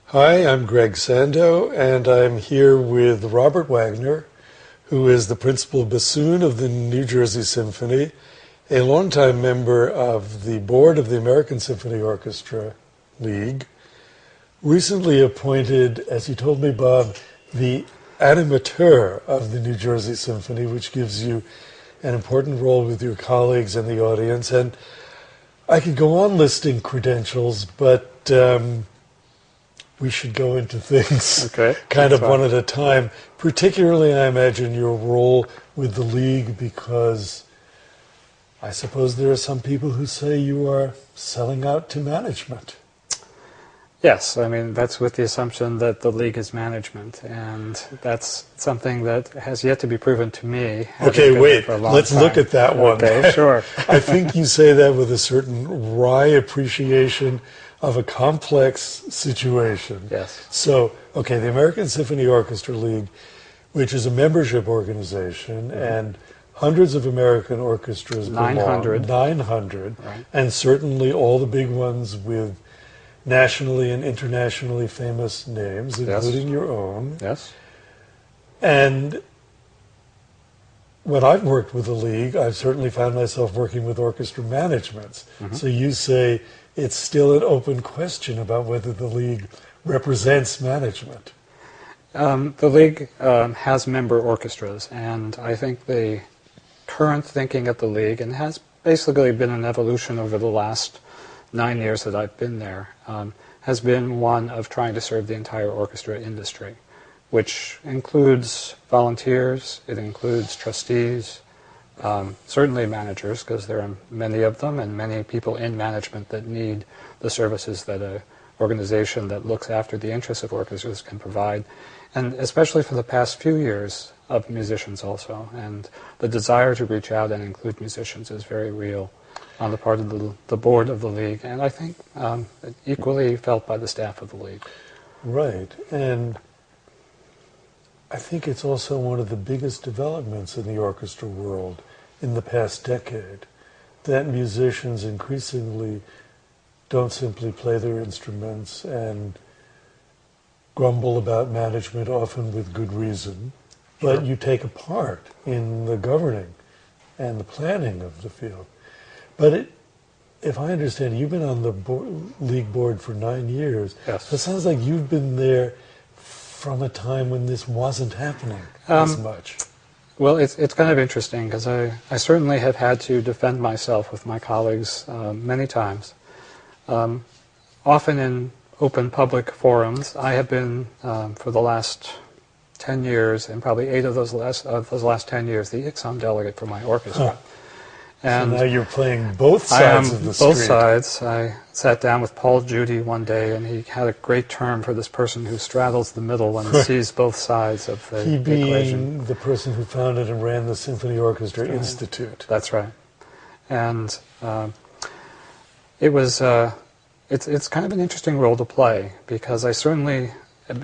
Hi, I'm Greg Sandow, and I'm here with Robert Wagner, who is the principal bassoon of the New Jersey Symphony, a longtime member of the board of the American Symphony Orchestra League, recently appointed, as you told me, Bob, the animateur of the New Jersey Symphony, which gives you an important role with your colleagues and the audience. And I could go on listing credentials, but we should go into things kind of one at a time. Particularly, I imagine, your role with the League, because I suppose there are some people who say you are selling out to management. Yes, I mean, that's with the assumption that the League is management, and that's something that has yet to be proven to me. Okay, wait, let's look at that one. Okay, sure. I think you say that with a certain wry appreciation of a complex situation. Yes. So, okay, the American Symphony Orchestra League, which is a membership organization, and hundreds of American orchestras belong. 900. Right. And certainly all the big ones with nationally and internationally famous names, including your own. Yes. And when I've worked with the League, I've certainly found myself working with orchestra managements. So you say it's still an open question about whether the League represents management. The League has member orchestras, and I think the current thinking at the League, and has basically been an evolution over the last 9 years that I've been there, has been one of trying to serve the entire orchestra industry, which includes volunteers, it includes trustees, certainly managers, because there are many of them and many people in management that need the services that an organization that looks after the interests of orchestras can provide, and especially for the past few years of musicians also. And the desire to reach out and include musicians is very real on the part of the board of the League, and I think equally felt by the staff of the League. Right, and I think it's also one of the biggest developments in the orchestra world in the past decade, that musicians increasingly don't simply play their instruments and grumble about management, often with good reason, but you take a part in the governing and the planning of the field. But if I understand, you've been on the League board for 9 years. Yes. So it sounds like you've been there from a time when this wasn't happening as much. Well, it's kind of interesting, because I certainly have had to defend myself with my colleagues many times. Often in open public forums, I have been, for the last 10 years, and probably 8 of those last 10 years, the ICSOM delegate for my orchestra. And so now you're playing both sides of the street. Both sides. I sat down with Paul Judy one day, and he had a great term for this person who straddles the middle and sees both sides of the he being equation. The person who founded and ran the Symphony Orchestra Institute. That's right. And it was it's kind of an interesting role to play, because I certainly,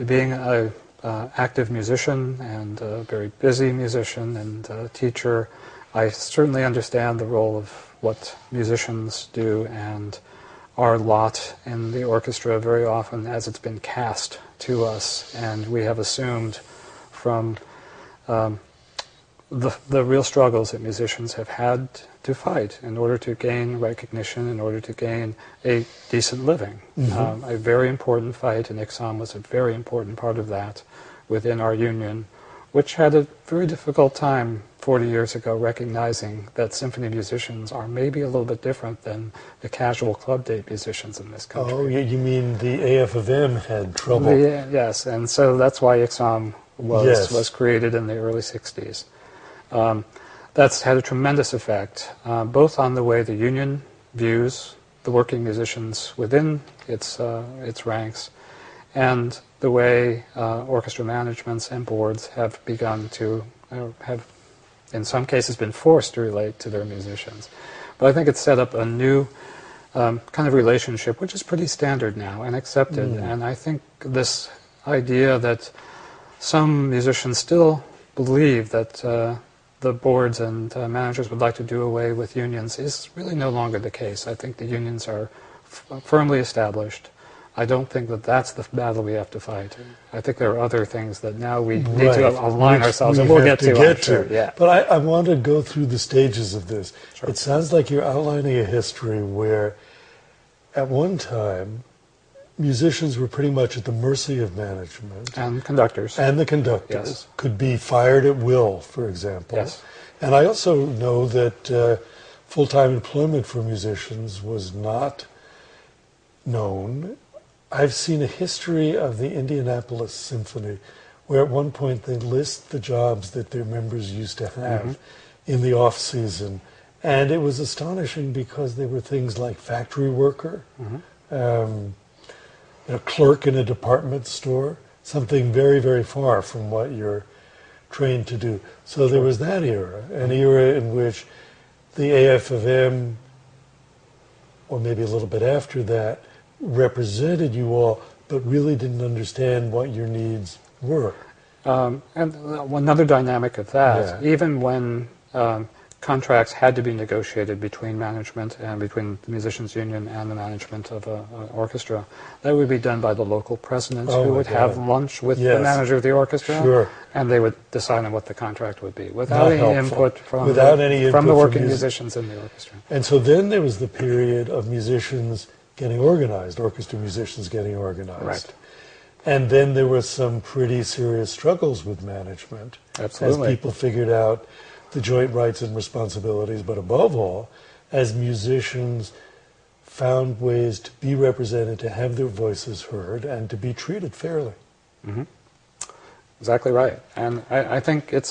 being a active musician and a very busy musician and a teacher, I certainly understand the role of what musicians do, and our lot in the orchestra very often, as it's been cast to us, and we have assumed from the real struggles that musicians have had to fight in order to gain recognition, in order to gain a decent living. A very important fight, and ICSOM was a very important part of that within our union, which had a very difficult time 40 years ago recognizing that symphony musicians are maybe a little bit different than the casual club day musicians in this country. Oh, you mean the AFM had trouble? Yes, and so that's why ICSOM was created in the early 60s. That's had a tremendous effect, both on the way the union views the working musicians within its ranks, and the way orchestra managements and boards have begun to have, in some cases, been forced to relate to their musicians. But I think it's set up a new kind of relationship, which is pretty standard now and accepted. And I think this idea that some musicians still believe that the boards and managers would like to do away with unions is really no longer the case. I think the unions are firmly established. I don't think that that's the battle we have to fight. I think there are other things that now we need to align ourselves, and we'll get to. Yeah. But I want to go through the stages of this. Sure. It sounds like you're outlining a history where, at one time, musicians were pretty much at the mercy of management. And conductors. And the conductors. Yes. Could be fired at will, for example. Yes. And I also know that full-time employment for musicians was not known. I've seen a history of the Indianapolis Symphony where at one point they list the jobs that their members used to have in the off-season. And it was astonishing because they were things like factory worker, a clerk in a department store, something very, very far from what you're trained to do. So there was that era, an era in which the AFM, or maybe a little bit after that, represented you all, but really didn't understand what your needs were. And another dynamic of that, even when contracts had to be negotiated between management and between the musicians' union and the management of an orchestra, that would be done by the local president, who would have lunch with the manager of the orchestra, and they would decide on what the contract would be, without any input from the working musicians in the orchestra. And so then there was the period of musicians getting organized, orchestra musicians getting organized. Right. And then there were some pretty serious struggles with management. Absolutely. As people figured out the joint rights and responsibilities, but above all, as musicians found ways to be represented, to have their voices heard, and to be treated fairly. Exactly right. And I think it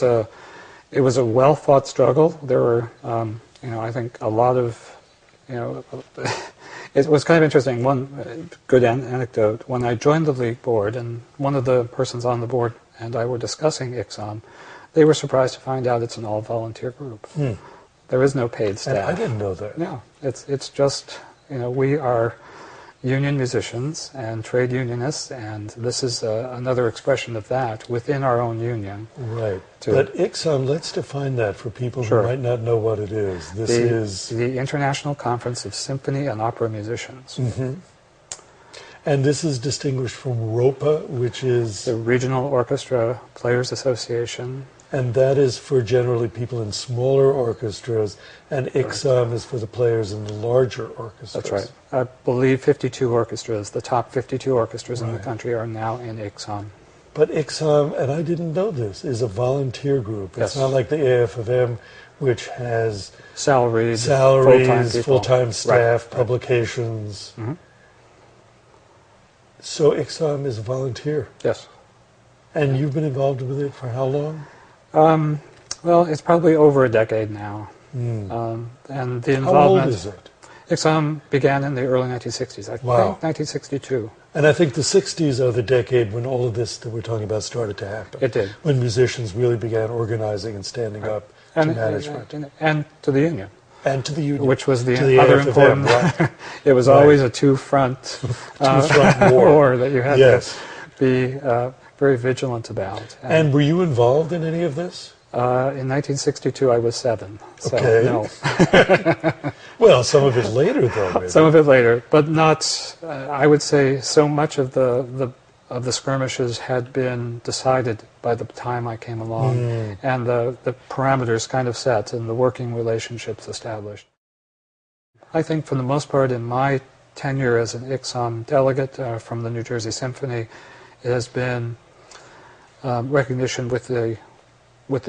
was a well-fought struggle. There were, I think a lot of, it was kind of interesting. One good anecdote, when I joined the league board, and one of the persons on the board and I were discussing ICSOM, they were surprised to find out it's an all-volunteer group. There is no paid staff. And I didn't know that. No, it's just, we are union musicians and trade unionists, and this is another expression of that within our own union. Right. But ICSOM, let's define that for people who might not know what it is. This is the International Conference of Symphony and Opera Musicians. And this is distinguished from ROPA, which is the Regional Orchestra Players Association. And that is for generally people in smaller orchestras, and ICSOM is for the players in the larger orchestras. That's right. I believe 52 orchestras, the top 52 orchestras in the country are now in ICSOM. But ICSOM, and I didn't know this, is a volunteer group. It's not like the AFM, which has salaries, full-time staff, publications. So ICSOM is volunteer. Yes. And you've been involved with it for how long? Well, it's probably over a decade now. And the involvement. How old is it? ICSOM began in the early 1960s. I think 1962. And I think the 60s are the decade when all of this that we're talking about started to happen. It did. When musicians really began organizing and standing up to management. And to the union. And to the union. Which was the other important. It was always a two-front war that you had to be very vigilant about. And were you involved in any of this? In 1962, I was 7. So no. Well, some of it later, though. Maybe. Some of it later, but not. I would say so much of the skirmishes had been decided by the time I came along, and the parameters kind of set and the working relationships established. I think, for the most part, in my tenure as an ICSOM delegate from the New Jersey Symphony, it has been recognition with the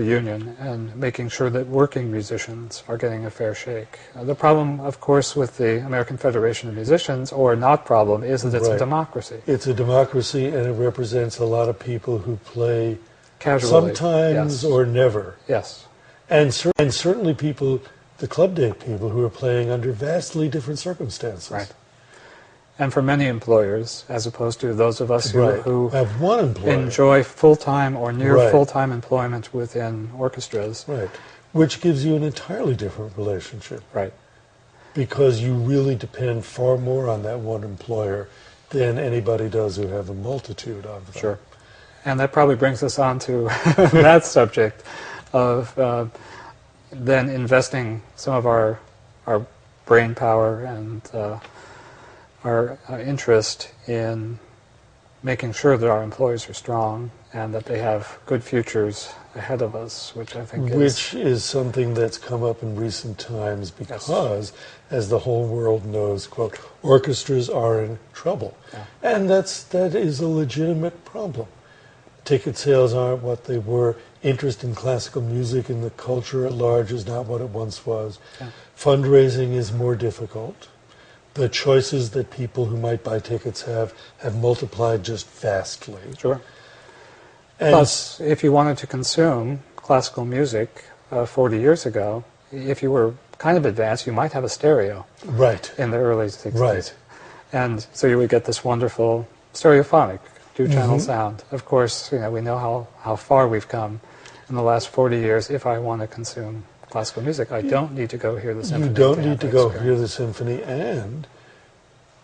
union and making sure that working musicians are getting a fair shake. The problem, of course, with the American Federation of Musicians, or not problem, is that it's a democracy. It's a democracy, and it represents a lot of people who play casually, sometimes or never. Yes. And certainly people, the club day people, who are playing under vastly different circumstances. Right. And for many employers, as opposed to those of us who have one employer, enjoy full-time or near full-time employment within orchestras. Right. Which gives you an entirely different relationship. Right. Because you really depend far more on that one employer than anybody does who have a multitude of them. Sure. And that probably brings us on to that subject of then investing some of our brain power and our interest in making sure that our employees are strong and that they have good futures ahead of us, which I think Which is something that's come up in recent times because, as the whole world knows, quote, orchestras are in trouble. Yeah. And that is a legitimate problem. Ticket sales aren't what they were. Interest in classical music and the culture at large is not what it once was. Yeah. Fundraising is more difficult. The choices that people who might buy tickets have multiplied just vastly. Sure. And Plus, if you wanted to consume classical music 40 years ago, if you were kind of advanced, you might have a stereo. Right. In the early 60s. Right. And so you would get this wonderful stereophonic two-channel sound. Of course, we know how far we've come in the last 40 years. If I want to consume classical music, I don't need to go hear the symphony. You don't need to go hear the symphony, and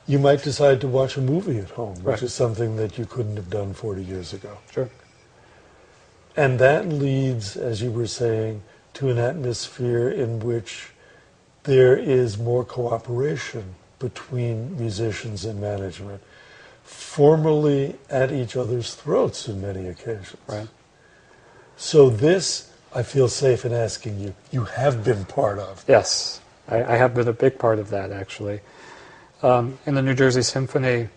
you might decide to watch a movie at home, which is something that you couldn't have done 40 years ago. Sure. And that leads, as you were saying, to an atmosphere in which there is more cooperation between musicians and management, formerly at each other's throats in many occasions. Right. So this, I feel safe in asking you, you have been part of. Yes, I have been a big part of that, actually. In the New Jersey Symphony,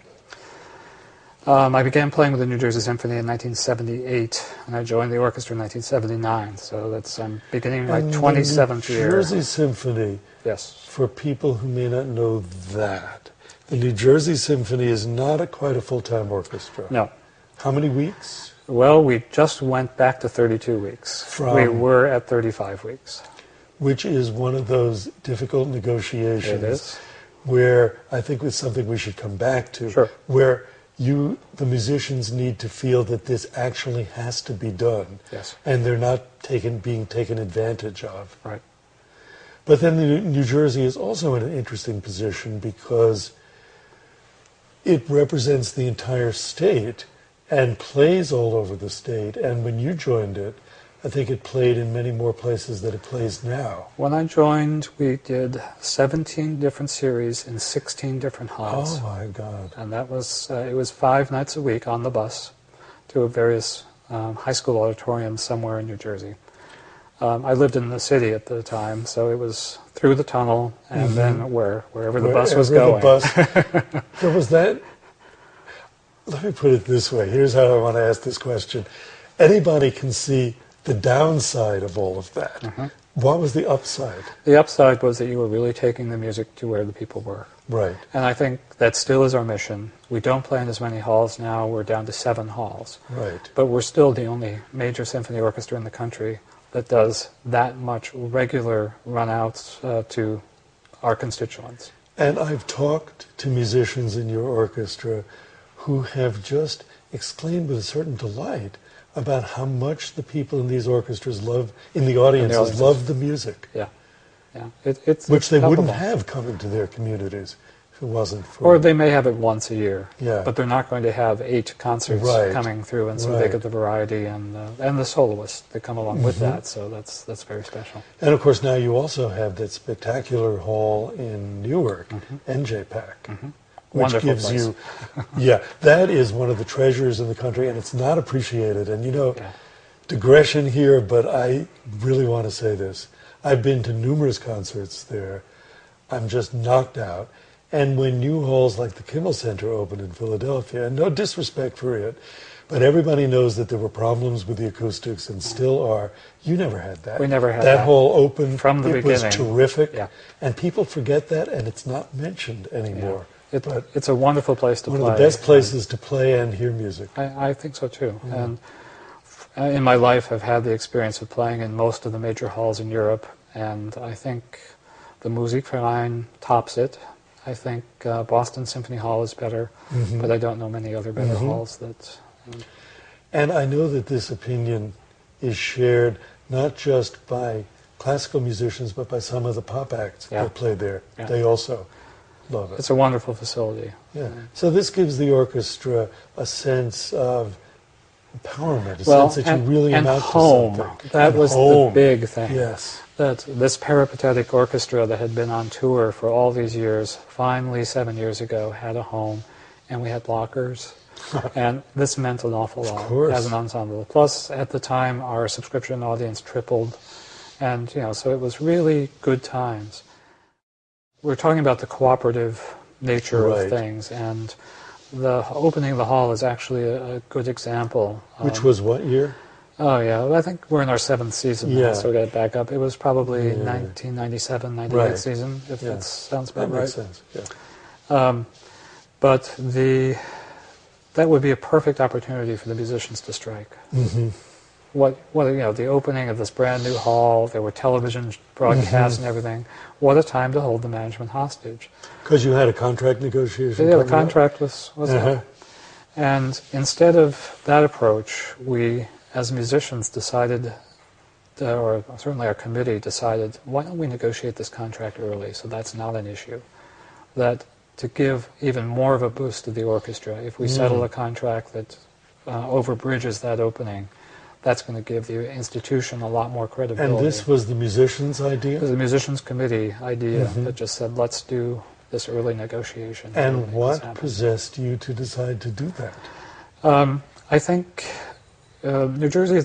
I began playing with the New Jersey Symphony in 1978, and I joined the orchestra in 1979, so I'm beginning my 27th year. The New Jersey Symphony, yes, for people who may not know that, the New Jersey Symphony is not quite a full-time orchestra. No. How many weeks? Well, we just went back to 32 weeks. We were at 35 weeks. Which is one of those difficult negotiations. It is. Where I think it's something we should come back to. Sure. Where the musicians need to feel that this actually has to be done. Yes. And they're not being taken advantage of. Right. But then New Jersey is also in an interesting position because it represents the entire state and plays all over the state. And when you joined it, I think it played in many more places than it plays now. When I joined, we did 17 different series in 16 different halls. Oh, my God. And that was, it was 5 nights a week on the bus to various high school auditoriums somewhere in New Jersey. I lived in the city at the time, so it was through the tunnel and then wherever the bus was going. There was that. Let me put it this way. Here's how I want to ask this question. Anybody can see the downside of all of that. What was the upside? The upside was that you were really taking the music to where the people were. Right. And I think that still is our mission. We don't play in as many halls now. We're down to 7 halls. Right. But we're still the only major symphony orchestra in the country that does that much regular run-outs to our constituents. And I've talked to musicians in your orchestra who have just exclaimed with a certain delight about how much the people in these orchestras love, in the audiences, love the music. Yeah, yeah. Which they wouldn't have coming to their communities if it wasn't for... Or they may have it once a year, yeah. But they're not going to have 8 concerts coming through, and so they get the variety and the soloists that come along with that, so that's very special. And of course now you also have that spectacular hall in Newark, NJPAC. Which Wonderful gives place. you, yeah, that is one of the treasures in the country, and it's not appreciated. And digression here, but I really want to say this. I've been to numerous concerts there. I'm just knocked out. And when new halls like the Kimmel Center opened in Philadelphia, and no disrespect for it, but everybody knows that there were problems with the acoustics and still are. You never had that. We never had that. That hall opened from the beginning. It was terrific. Yeah. And people forget that, and it's not mentioned anymore. Yeah. It's a wonderful place to play. One of the best places to play and hear music. I think so too. And in my life, I've had the experience of playing in most of the major halls in Europe, and I think the Musikverein tops it. I think Boston Symphony Hall is better, but I don't know many other better halls that... And I know that this opinion is shared not just by classical musicians, but by some of the pop acts that play there. Yeah. They also love it. It's a wonderful facility. Yeah. So this gives the orchestra a sense of empowerment, a sense that you really amount to something. That was the big thing. Yes. that this peripatetic orchestra that had been on tour for all these years, finally 7 years ago, had a home, and we had lockers. And this meant an awful lot as an ensemble. Plus, at the time, our subscription audience tripled. And, so it was really good times. We're talking about the cooperative nature of things, and the opening of the hall is actually a good example. Which was what year? Oh, yeah. I think we're in our 7th season now, so we got to back up. It was probably 1997, 98 season, if that sounds about right. That makes sense, yeah. But that would be a perfect opportunity for the musicians to strike. Mm-hmm. The opening of this brand new hall, there were television broadcasts and everything. What a time to hold the management hostage. Because you had a contract negotiation. Yeah, the contract was up. And instead of that approach, we, as musicians, decided, or certainly our committee decided, why don't we negotiate this contract early so that's not an issue? That to give even more of a boost to the orchestra, if we settle a contract that overbridges that opening, that's going to give the institution a lot more credibility. And this was the musicians' idea? It was the musicians' committee idea that just said, let's do this early negotiation. And what possessed you to decide to do that? I think New Jersey,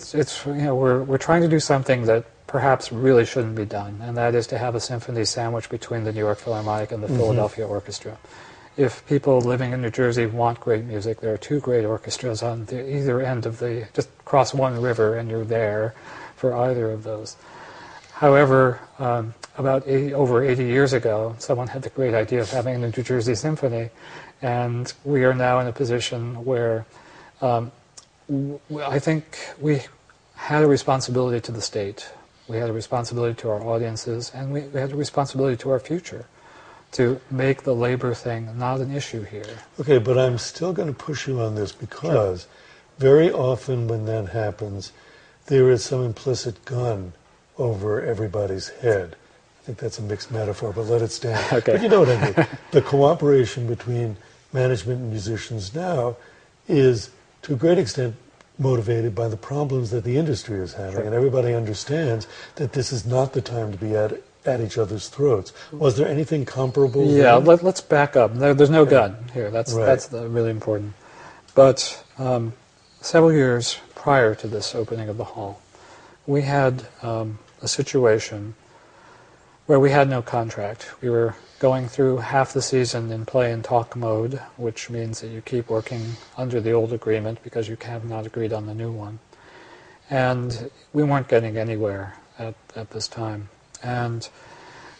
we're trying to do something that perhaps really shouldn't be done, and that is to have a symphony sandwich between the New York Philharmonic and the Philadelphia Orchestra. If people living in New Jersey want great music, there are two great orchestras on either end of just cross one river and you're there for either of those. However, over 80 years ago, someone had the great idea of having a New Jersey Symphony, and we are now in a position where I think we had a responsibility to the state. We had a responsibility to our audiences, and we had a responsibility to our future to make the labor thing not an issue here. Okay, but I'm still going to push you on this because very often when that happens, there is some implicit gun over everybody's head. I think that's a mixed metaphor, but let it stand. But you know what I mean. The cooperation between management and musicians now is, to a great extent, motivated by the problems that the industry is having, and everybody understands that this is not the time to be at each other's throats. Was there anything comparable? Yeah, let's back up. There's no gun here. That's really important. But several years prior to this opening of the hall, we had a situation where we had no contract. We were going through half the season in play and talk mode, which means that you keep working under the old agreement because you have not agreed on the new one. And we weren't getting anywhere at this time. And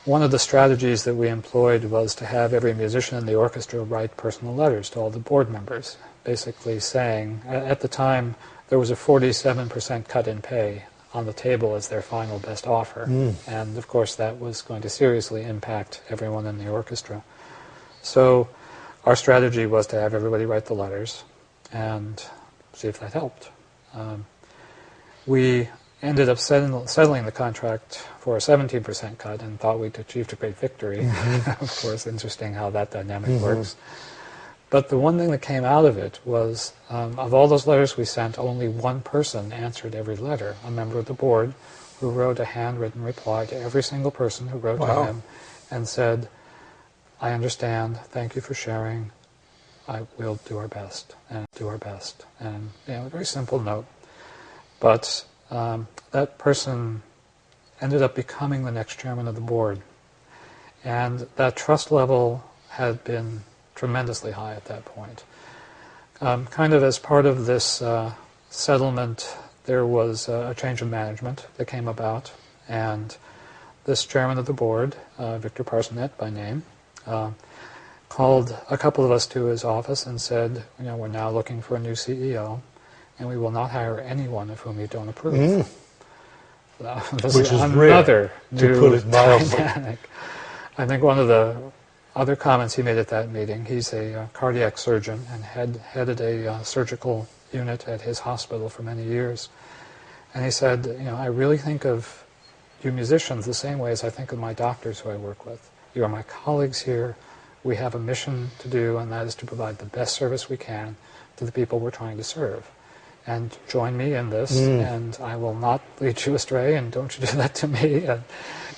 one of the strategies that we employed was to have every musician in the orchestra write personal letters to all the board members, basically saying, at the time, there was a 47% cut in pay on the table as their final best offer. And of course that was going to seriously impact everyone in the orchestra. So our strategy was to have everybody write the letters and see if that helped. We ended up settling the contract for a 17% cut and thought we'd achieved a great victory. Of course, interesting how that dynamic works. But the one thing that came out of it was, of all those letters we sent, only one person answered every letter, a member of the board who wrote a handwritten reply to every single person who wrote to him and said, I understand, thank you for sharing, I will do our best, and do our best. And, a very simple note. But that person ended up becoming the next chairman of the board. And that trust level had been tremendously high at that point. Kind of as part of this settlement, there was a change of management that came about, and this chairman of the board, Victor Parsonet by name, called a couple of us to his office and said, we're now looking for a new CEO, and we will not hire anyone of whom you don't approve. This Which is another rare, to put it mildly. Dynamic. I think one of the other comments he made at that meeting, he's a cardiac surgeon and had headed a surgical unit at his hospital for many years. And he said, I really think of you musicians the same way as I think of my doctors who I work with. You are my colleagues here. We have a mission to do, and that is to provide the best service we can to the people we're trying to serve. and join me in this, and I will not lead you astray, and don't you do that to me. And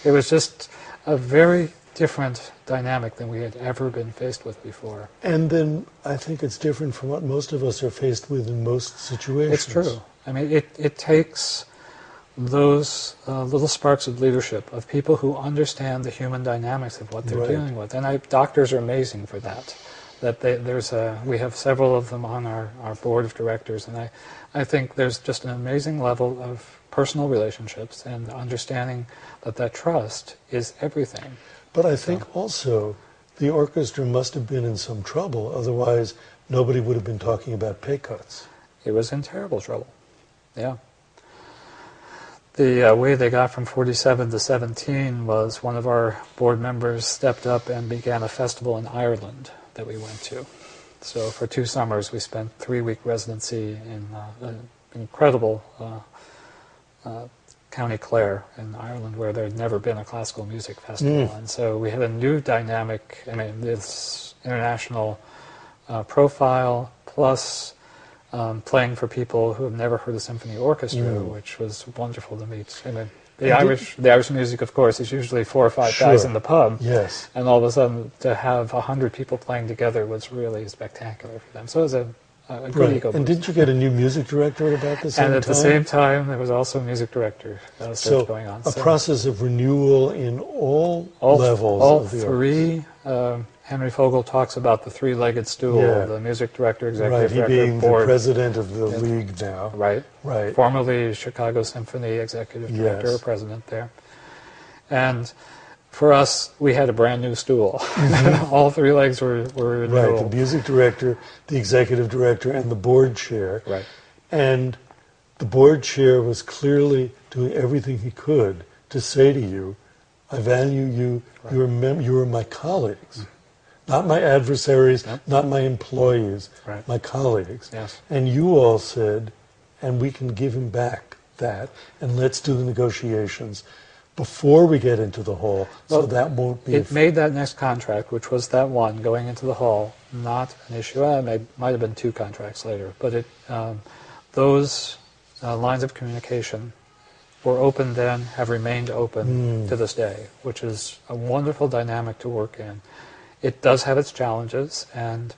it was just a very different dynamic than we had ever been faced with before. And then I think it's different from what most of us are faced with in most situations. It's true. I mean, it takes those little sparks of leadership, of people who understand the human dynamics of what they're dealing with. And doctors are amazing for that. We have several of them on our board of directors, and I think there's just an amazing level of personal relationships and understanding that trust is everything. But I think also the orchestra must have been in some trouble, otherwise nobody would have been talking about pay cuts. It was in terrible trouble, yeah. The way they got from 47 to 17 was one of our board members stepped up and began a festival in Ireland that we went to. So for 2 summers we spent 3-week residency in an incredible County Clare in Ireland, where there had never been a classical music festival. And so we had a new dynamic, I mean, this international profile, plus playing for people who have never heard a symphony orchestra, which was wonderful to meet. I mean, the Irish music, of course, is usually 4 or 5 guys in the pub. Yes. And all of a sudden, to have 100 people playing together was really spectacular for them. So it was a good ego boost. And didn't you get a new music director at about the same time? And at the same time, there was also a music director search going on. A process of renewal in all levels of the three. Henry Fogel talks about the 3-legged stool, the music director, executive director, he being board. the president of the league now. Right. Formerly Chicago Symphony executive director, president there. And for us, we had a brand new stool. All 3 legs were renewal. Right, the music director, the executive director, and the board chair. Right. And the board chair was clearly doing everything he could to say to you, I value you, you are my colleagues. Not my adversaries, not my employees, my colleagues. Yes. And you all said, and we can give him back that, and let's do the negotiations before we get into the hall, so that won't be... It made that next contract, which was that one, going into the hall, not an issue. It might have been 2 contracts later, but those lines of communication were open then, have remained open to this day, which is a wonderful dynamic to work in. It does have its challenges, and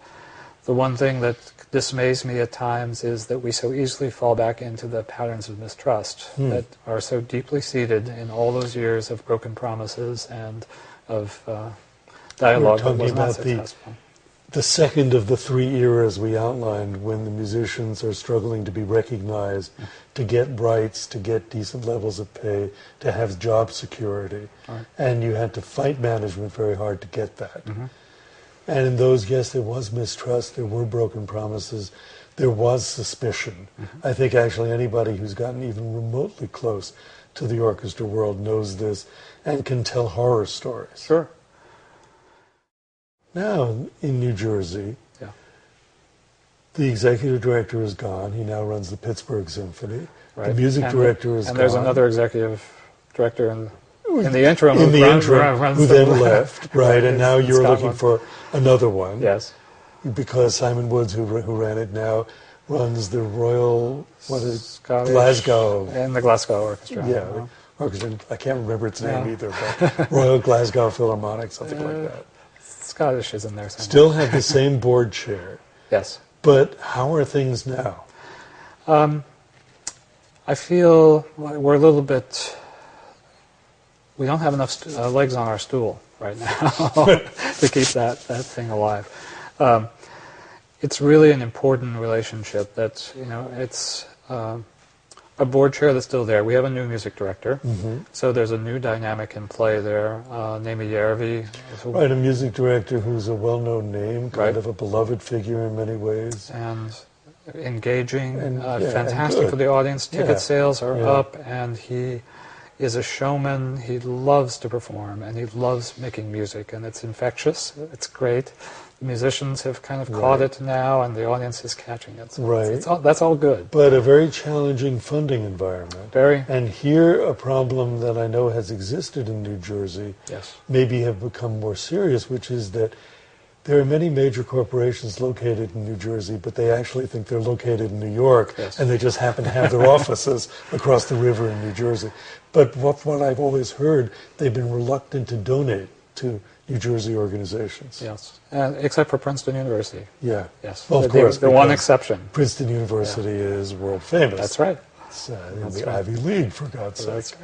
the one thing that dismays me at times is that we so easily fall back into the patterns of mistrust that are so deeply seated in all those years of broken promises and of dialogue that was not successful. The second of the 3 eras we outlined, when the musicians are struggling to be recognized, to get rights, to get decent levels of pay, to have job security. And you had to fight management very hard to get that. And in those, yes, there was mistrust, there were broken promises, there was suspicion. I think actually anybody who's gotten even remotely close to the orchestra world knows this and can tell horror stories. Sure. Now, in New Jersey, the executive director is gone. He now runs the Pittsburgh Symphony. The music director is gone. And there's another executive director in the interim who then left. And now you're looking for another one. Yes. Because Simon Woods, who ran it now, runs the Royal Glasgow. And the Glasgow Orchestra. Yeah, orchestra. I can't remember its name either, but Royal Glasgow Philharmonic, something like that. Scottish is in there somewhere. Still have the same board chair. Yes. But how are things now? I feel we're a little bit... We don't have enough legs on our stool right now to keep that thing alive. It's really an important relationship. It's a board chair that's still there. We have a new music director, so there's a new dynamic in play there. Nemi Järvi. A music director who's a well-known name, kind of a beloved figure in many ways. And engaging, and fantastic and for the audience. Ticket sales are up, and he is a showman. He loves to perform, and he loves making music, and it's infectious. It's great. The musicians have kind of caught it now, and the audience is catching it. So that's all good. But a very challenging funding environment. Very. And here, a problem that I know has existed in New Jersey, maybe have become more serious, which is that There are many major corporations located in New Jersey, but they actually think they're located in New York, Yes. and they just happen to have their offices across the river in New Jersey. But what I've always heard, they've been reluctant to donate to New Jersey organizations. Yes, except for Princeton University. Yeah. Yes, Well, of course, the one because exception. Princeton University is world famous. That's right. It's in the Ivy League, for God's sake.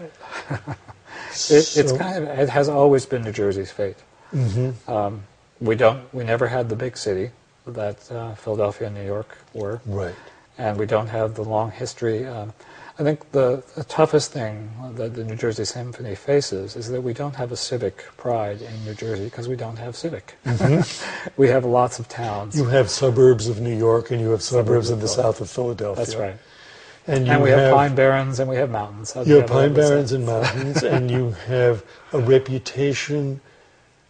That's right. It has always been New Jersey's fate. Mm-hmm. We never had the big city that Philadelphia and New York were. Right. And we don't have the long history. I think the toughest thing that the New Jersey Symphony faces is that we don't have a civic pride in New Jersey because we don't have civic. Mm-hmm. We have lots of towns. You have suburbs of New York and you have suburbs in the south of Philadelphia. That's right. And we have pine barrens and we have mountains. You have pine barrens and mountains, and you have a reputation,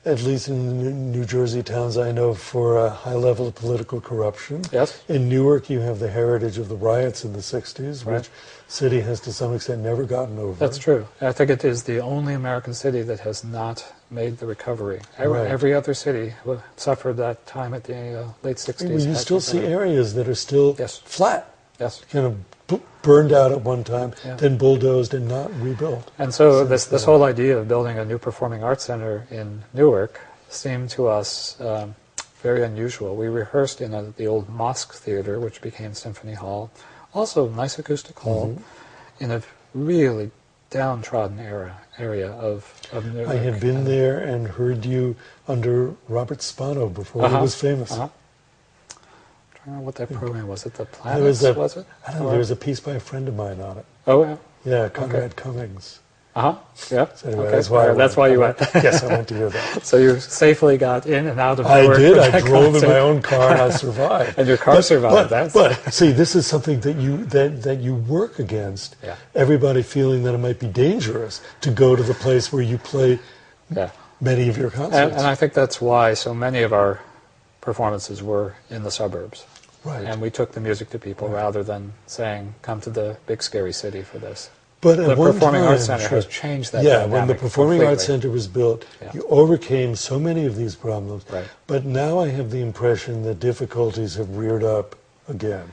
at least in the New Jersey towns I know, for a high level of political corruption. Yes. In Newark, you have the heritage of the riots in the 60s, Right. which city has to some extent never gotten over. That's true. I think it is the only American city that has not made the recovery. Right. Every other city suffered that time at the late 60s. Well, you still see areas that are still Yes. flat, Yes. kind of burned out at one time, Yeah. then bulldozed and not rebuilt. And so this whole idea of building a new performing arts center in Newark seemed to us very unusual. We rehearsed in the old Mosque Theater, which became Symphony Hall, also a nice acoustic hall, in a really downtrodden area of Newark. I had been there and heard you under Robert Spano before he was famous. I don't know what that program was. The There Planets, was it? I don't know, there was a piece by a friend of mine on it. Oh, yeah. Yeah, Conrad Cummings. Yeah. So anyway, Okay. That's why you went. Yes, I went to hear that. So you safely got in and out of I Newark. did. for I that drove in concert. my own car and I survived. And your car survived. But see, this is something that you work against. Yeah. Everybody feeling that it might be dangerous to go to the place where you play many of your concerts. And I think that's why so many of our performances were in the suburbs. Right. And we took the music to people rather than saying, come to the big scary city for this. But the at one Performing time, Arts Center has changed that Yeah, dynamic when the Performing Arts completely. Center was built, Yeah. you overcame so many of these problems. Right. But now I have the impression that difficulties have reared up again.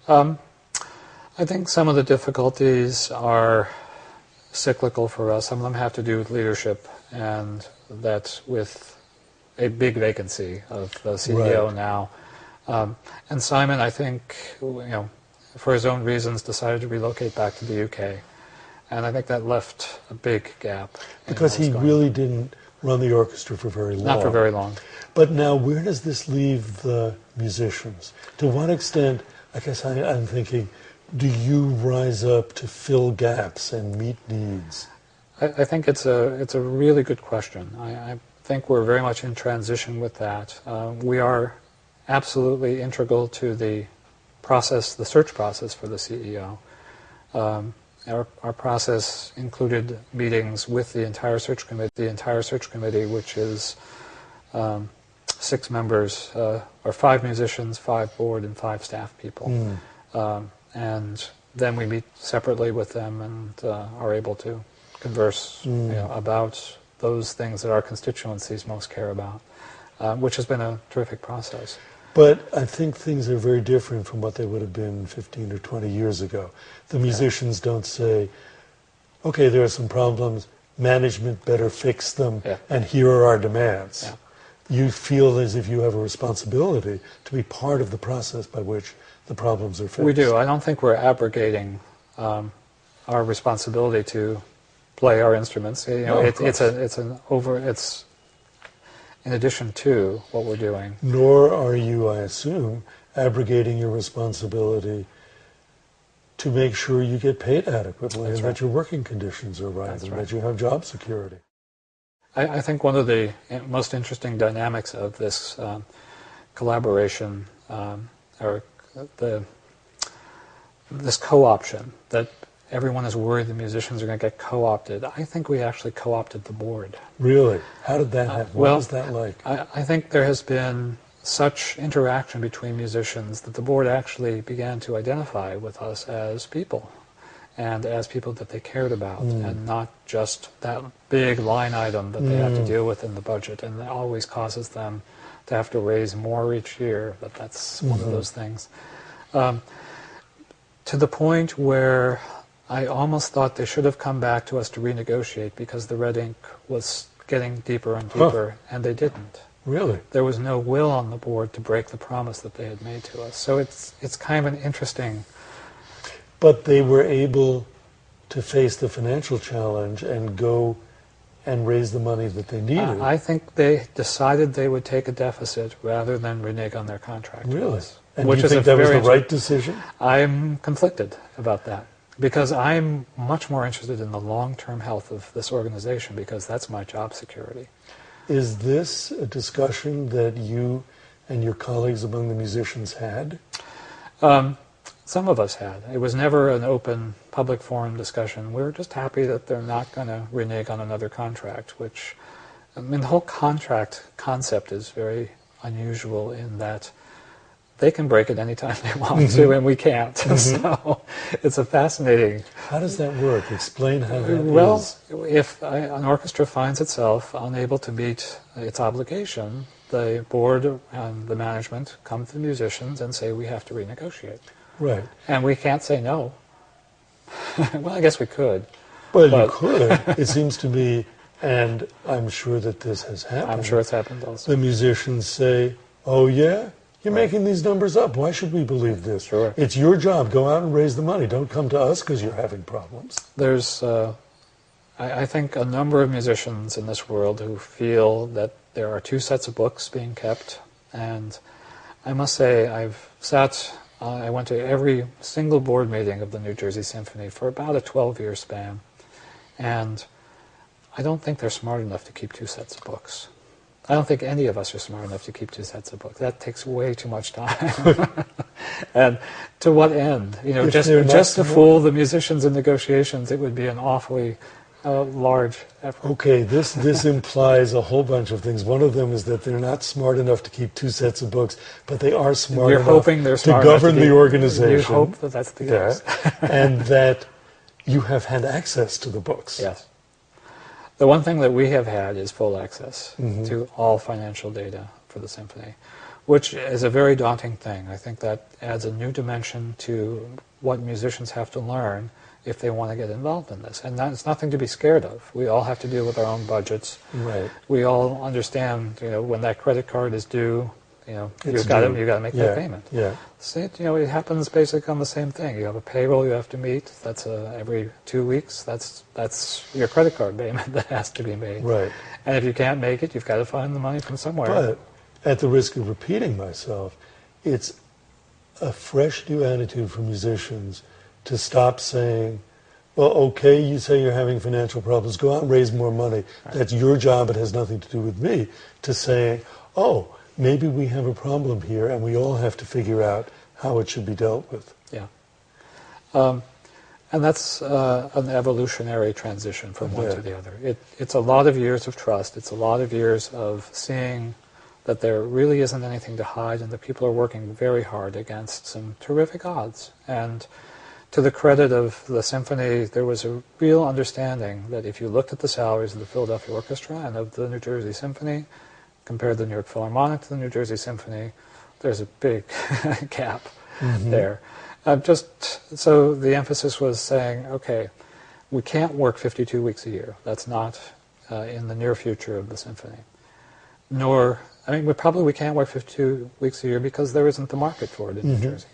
I think some of the difficulties are cyclical for us. Some of them have to do with leadership, and that with a big vacancy of the CEO Right. now. And Simon, I think, for his own reasons, decided to relocate back to the UK. And I think that left a big gap. in Because what was he going really didn't run the orchestra for very long. Not for very long. But now, where does this leave the musicians? To what extent, I guess I'm thinking, do you rise up to fill gaps and meet needs? I think it's a really good question. I think we're very much in transition with that. We are absolutely integral to the process, the search process for the CEO. Our process included meetings with the entire search committee, which is 6 members, or 5 musicians, 5 board, and 5 staff people. And then we meet separately with them and are able to converse about those things that our constituencies most care about, which has been a terrific process. But I think things are very different from what they would have been 15 or 20 years ago. The musicians don't say, okay, there are some problems, management better fix them, and here are our demands. You feel as if you have a responsibility to be part of the process by which the problems are fixed. We do. I don't think we're abrogating our responsibility to play our instruments. It's in addition to what we're doing. Nor are you, I assume, abrogating your responsibility to make sure you get paid adequately and that your working conditions are right and that you have job security. I think one of the most interesting dynamics of this collaboration, or this co-option, that everyone is worried the musicians are going to get co-opted. I think we actually co-opted the board. Really? How did that happen? What was that like? I think there has been such interaction between musicians that the board actually began to identify with us as people, and as people that they cared about, and not just that big line item that they have to deal with in the budget, and that always causes them to have to raise more each year, but that's one of those things. To the point where I almost thought they should have come back to us to renegotiate because the red ink was getting deeper and deeper, and they didn't. Really? There was no will on the board to break the promise that they had made to us. So it's kind of an interesting... But they were able to face the financial challenge and go and raise the money that they needed. I think they decided they would take a deficit rather than renege on their contract. Really? And Which do you think that was the right decision? I'm conflicted about that because I'm much more interested in the long-term health of this organization because that's my job security. Is this a discussion that you and your colleagues among the musicians had? Some of us had. It was never an open public forum discussion. We were just happy that they're not going to renege on another contract, which, I mean, the whole contract concept is very unusual in that they can break it anytime they want to, and we can't. So it's a fascinating... How does that work? Explain how that Well, is. if an orchestra finds itself unable to meet its obligation, the board and the management come to the musicians and say, we have to renegotiate. Right. And we can't say no. Well, I guess we could. Well, you could. It seems to be, and I'm sure that this has happened. I'm sure it's happened also. The musicians say, oh yeah? You're making these numbers up. Why should we believe this? Sure. It's your job. Go out and raise the money. Don't come to us because you're having problems. There's, I think, a number of musicians in this world who feel that there are two sets of books being kept. And I must say, I went to every single board meeting of the New Jersey Symphony for about a 12-year span. And I don't think they're smart enough to keep two sets of books. I don't think any of us are smart enough to keep two sets of books. That takes way too much time. And to what end? You know, just to fool the musicians in negotiations, it would be an awfully large effort. Okay, this implies a whole bunch of things. One of them is that they're not smart enough to keep two sets of books, but they are smart enough to govern the organization. You hope that that's the case. And that you have had access to the books. Yes. The one thing that we have had is full access to all financial data for the symphony, which is a very daunting thing. I think that adds a new dimension to what musicians have to learn if they want to get involved in this. And that's nothing to be scared of. We all have to deal with our own budgets. Right. We all understand, you know, when that credit card is due, you know, you've got to make that payment. Yeah. So, you know, it happens basically on the same thing. You have a payroll you have to meet. That's every 2 weeks. That's your credit card payment that has to be made. Right. And if you can't make it, you've got to find the money from somewhere. But at the risk of repeating myself, it's a fresh new attitude for musicians to stop saying, well, okay, you say you're having financial problems, go out and raise more money. Right. That's your job, it has nothing to do with me. To say, oh, maybe we have a problem here and we all have to figure out how it should be dealt with. Yeah. And that's an evolutionary transition from one to the other. It's a lot of years of trust. It's a lot of years of seeing that there really isn't anything to hide and that people are working very hard against some terrific odds. And to the credit of the symphony, there was a real understanding that if you looked at the salaries of the Philadelphia Orchestra and of the New Jersey Symphony, compared the New York Philharmonic to the New Jersey Symphony, there's a big gap there. Just so the emphasis was saying, okay, we can't work 52 weeks a year. That's not in the near future of the symphony. Nor, I mean, we can't work 52 weeks a year because there isn't the market for it in New Jersey.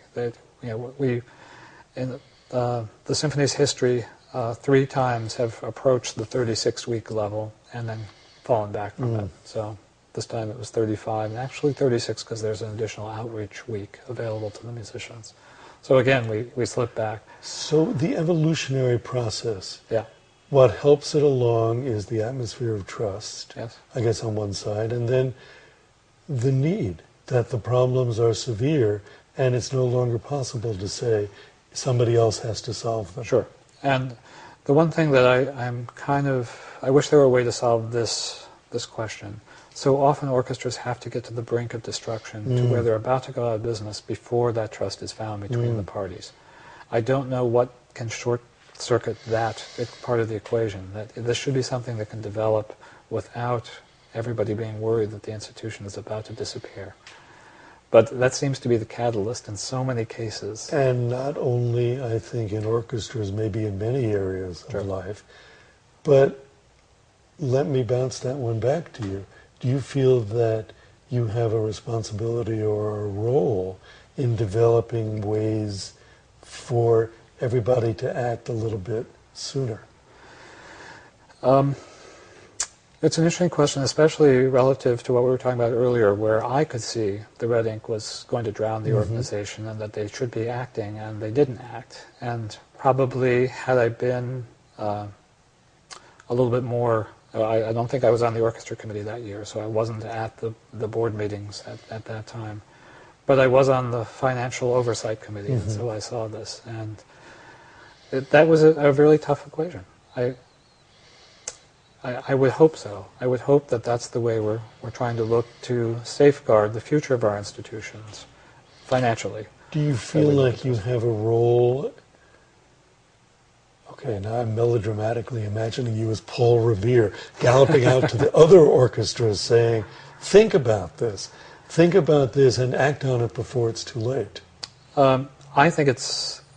In the symphony's history, 3 times have approached the 36-week level and then fallen back from it. So this time it was 35, and actually 36 because there's an additional outreach week available to the musicians. So again, we slipped back. So the evolutionary process, yeah. What helps it along is the atmosphere of trust, yes. I guess on one side, and then the need that the problems are severe and it's no longer possible to say somebody else has to solve them. Sure. And the one thing that I wish there were a way to solve this question. So often orchestras have to get to the brink of destruction to where they're about to go out of business before that trust is found between the parties. I don't know what can short-circuit that part of the equation. That this should be something that can develop without everybody being worried that the institution is about to disappear. But that seems to be the catalyst in so many cases. And not only, I think, in orchestras, maybe in many areas Sure. of life, but let me bounce that one back to you. Do you feel that you have a responsibility or a role in developing ways for everybody to act a little bit sooner? It's an interesting question, especially relative to what we were talking about earlier, where I could see the red ink was going to drown the organization and that they should be acting, and they didn't act. And probably had I been a little bit more, I don't think I was on the orchestra committee that year, so I wasn't at the board meetings at that time. But I was on the financial oversight committee, and so I saw this. And that was a really tough equation. I would hope so. I would hope that that's the way we're trying to look to safeguard the future of our institutions financially. Do you feel like you have a role? Okay, now I'm melodramatically imagining you as Paul Revere galloping out to the other orchestras saying, think about this, and act on it before it's too late. I think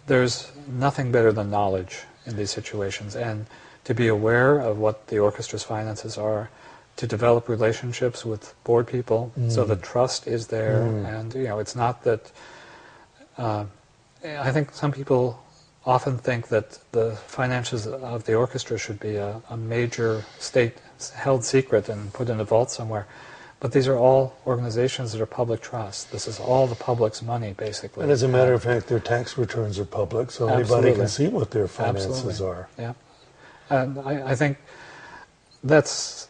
there's nothing better than knowledge in these situations, and to be aware of what the orchestra's finances are, to develop relationships with board people so the trust is there. And it's not that I think some people often think that the finances of the orchestra should be a major state-held secret and put in a vault somewhere. But these are all organizations that are public trust. This is all the public's money, basically. And as a matter of fact, their tax returns are public, so anybody can see what their finances are. Yeah. And I think it's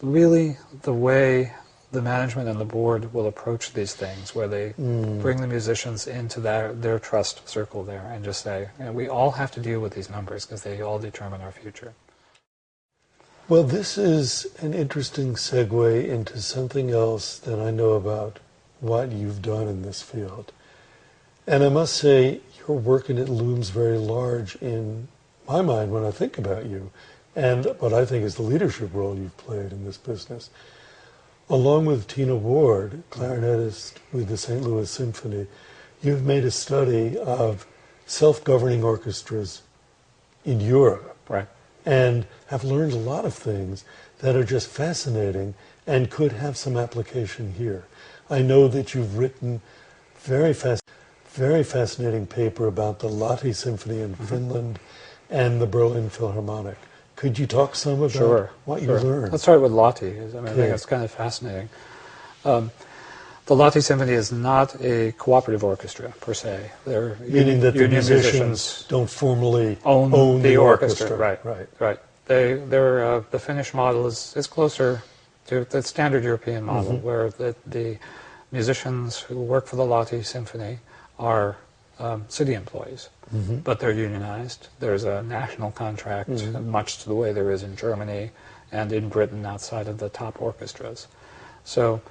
really the way the management and the board will approach these things, where they bring the musicians into their trust circle there and just say, we all have to deal with these numbers because they all determine our future. Well, this is an interesting segue into something else that I know about what you've done in this field. And I must say, your work in it looms very large in my mind when I think about you, and what I think is the leadership role you've played in this business. Along with Tina Ward, clarinetist with the St. Louis Symphony, you've made a study of self-governing orchestras in Europe. Right. And have learned a lot of things that are just fascinating and could have some application here. I know that you've written very fascinating paper about the Lahti Symphony in Finland and the Berlin Philharmonic. Could you talk some about what you learned? Let's start with Lahti. I think it's kind of fascinating. The Lahti Symphony is not a cooperative orchestra, per se. They're Meaning that the musicians don't formally own the orchestra. Right. The Finnish model is closer to the standard European model, where the musicians who work for the Lahti Symphony are city employees, but they're unionized. There's a national contract, much to the way there is in Germany and in Britain outside of the top orchestras. So,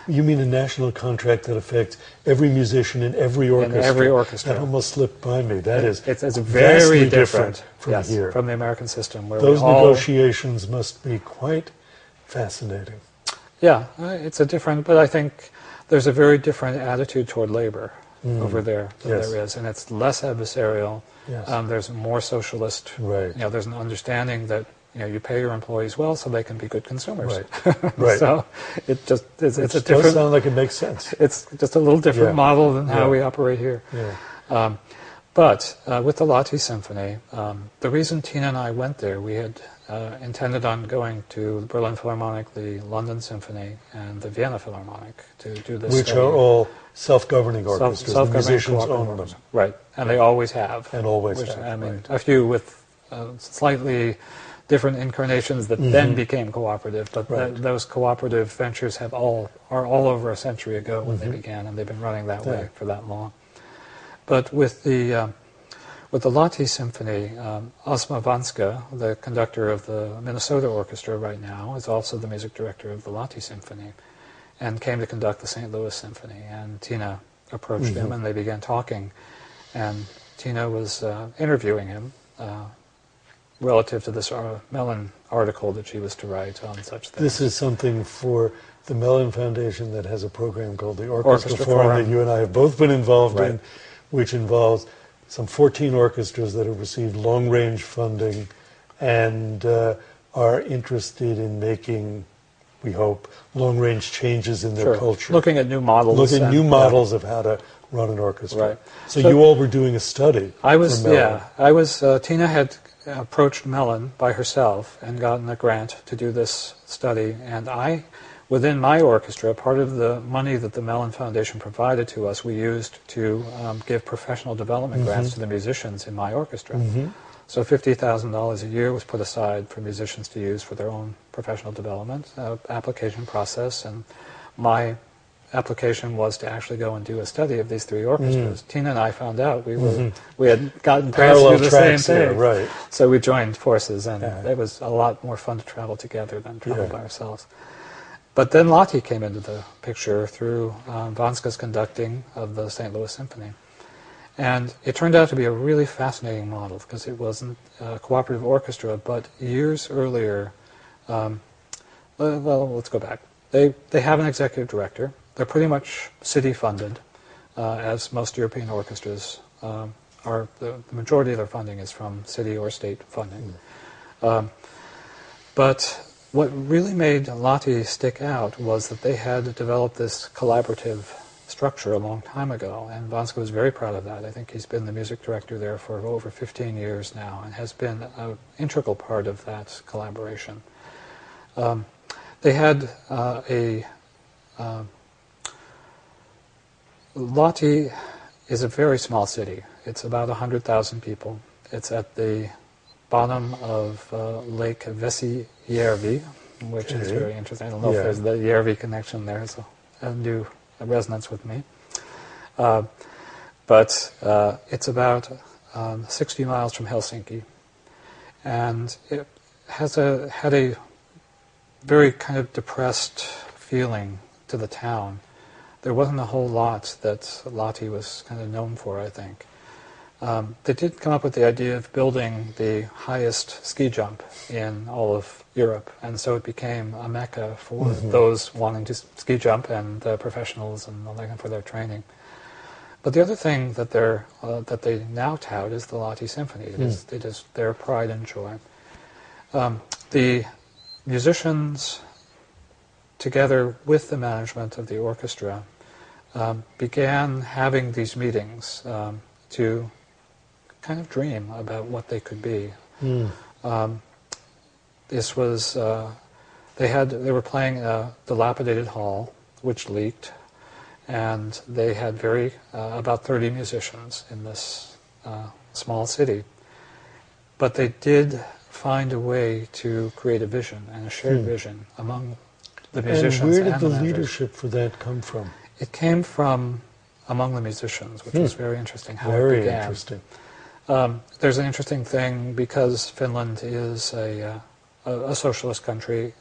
you mean a national contract that affects every musician in every orchestra? In every orchestra. That almost slipped by me. That is it's very different from here. From the American system, where those negotiations must be quite fascinating. Yeah, it's a different, but I think there's a very different attitude toward labor over there than there is, and it's less adversarial. Yes. There's more socialist. Right. There's an understanding that you pay your employees well so they can be good consumers. Right. Right. So it's a different. Does sound like it makes sense. It's just a little different model than how we operate here. Yeah. But with the Lahti Symphony, the reason Tina and I went there, we had intended on going to the Berlin Philharmonic, the London Symphony, and the Vienna Philharmonic to do this. Which are all self-governing orchestras. The musicians own them. Right, and they always have. And always have. I mean, a few with slightly different incarnations that then became cooperative, but those cooperative ventures are all over a century ago when they began, and they've been running that way for that long. But with the Lahti Symphony, Osma Vanska, the conductor of the Minnesota Orchestra right now, is also the music director of the Lahti Symphony, and came to conduct the St. Louis Symphony. And Tina approached him, and they began talking. And Tina was interviewing him relative to this Mellon article that she was to write on such things. This is something for the Mellon Foundation that has a program called the Orchestra Forum that you and I have both been involved in, which involves some 14 orchestras that have received long-range funding and are interested in making, we hope, long-range changes in their culture. Looking at new models. Looking at new models of how to run an orchestra. Right. So you all were doing a study. I was, Tina had approached Mellon by herself and gotten a grant to do this study, and within my orchestra, part of the money that the Mellon Foundation provided to us, we used to give professional development grants to the musicians in my orchestra. So $50,000 a year was put aside for musicians to use for their own professional development application process, and my application was to actually go and do a study of these three orchestras. Tina and I found out we had gotten grants to do the same thing. Right. So we joined forces, and it was a lot more fun to travel together than travel by ourselves. But then Lottie came into the picture through Vanska's conducting of the St. Louis Symphony. And it turned out to be a really fascinating model because it wasn't a cooperative orchestra, but years earlier, well, let's go back. They have an executive director. They're pretty much city-funded, as most European orchestras are. The majority of their funding is from city or state funding. But what really made Lottie stick out was that they had developed this collaborative structure a long time ago, and Vanska was very proud of that. I think he's been the music director there for over 15 years now and has been an integral part of that collaboration. They had Lottie is a very small city. It's about 100,000 people. It's at the bottom of Lake Vesijärvi, which is very interesting. I don't know if there's the Järvi connection there, so a new resonance with me. But it's about 60 miles from Helsinki, and it had a very kind of depressed feeling to the town. There wasn't a whole lot that Lottie was kind of known for, I think. They did come up with the idea of building the highest ski jump in all of Europe, and so it became a mecca for those wanting to ski jump and professionals and all that for their training. But the other thing that they now tout is the Lottie Symphony. It is their pride and joy. The musicians, together with the management of the orchestra, began having these meetings to kind of dream about what they could be. This was they were playing a dilapidated hall which leaked, and they had about 30 musicians in this small city. But they did find a way to create a vision and a shared vision among the musicians. And where did the leadership for that come from? It came from among the musicians, which was very interesting how it began. Very interesting. There's an interesting thing, because Finland is a socialist country.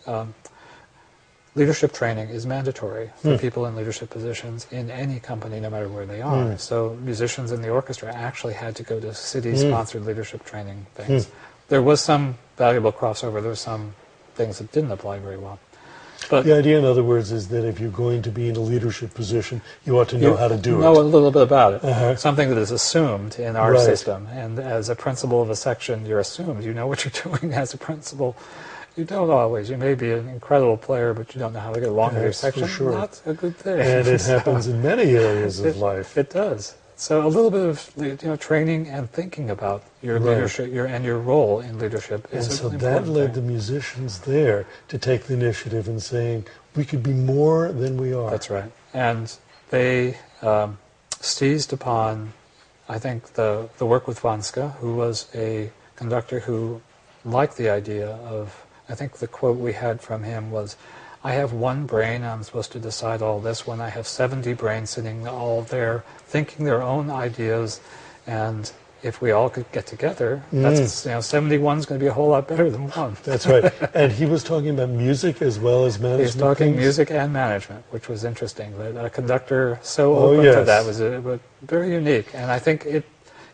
Leadership training is mandatory for people in leadership positions in any company, no matter where they are. So musicians in the orchestra actually had to go to city-sponsored leadership training things. There was some valuable crossover. There were some things that didn't apply very well. But the idea, in other words, is that if you're going to be in a leadership position, you ought to know how to do it. Know a little bit about it. Something that is assumed in our system. And as a principal of a section, you're assumed. You know what you're doing as a principal. You don't always. You may be an incredible player, but you don't know how to get along with your section. For sure. That's a good thing. And it happens in many areas of life. It does. So a little bit of training and thinking about your leadership and your role in leadership is and so really that led thing. the musicians there to take the initiative in saying, we could be more than we are. That's right. And they seized upon, I think, the work with Vanska, who was a conductor who liked the idea of, I think the quote we had from him was, I have one brain, I'm supposed to decide all this, when I have 70 brains sitting all there thinking their own ideas, and if we all could get together, that's 71 is going to be a whole lot better than one. That's right. And he was talking about music as well as management. He was talking music and management, which was interesting. That a conductor so open to that was very unique, and I think it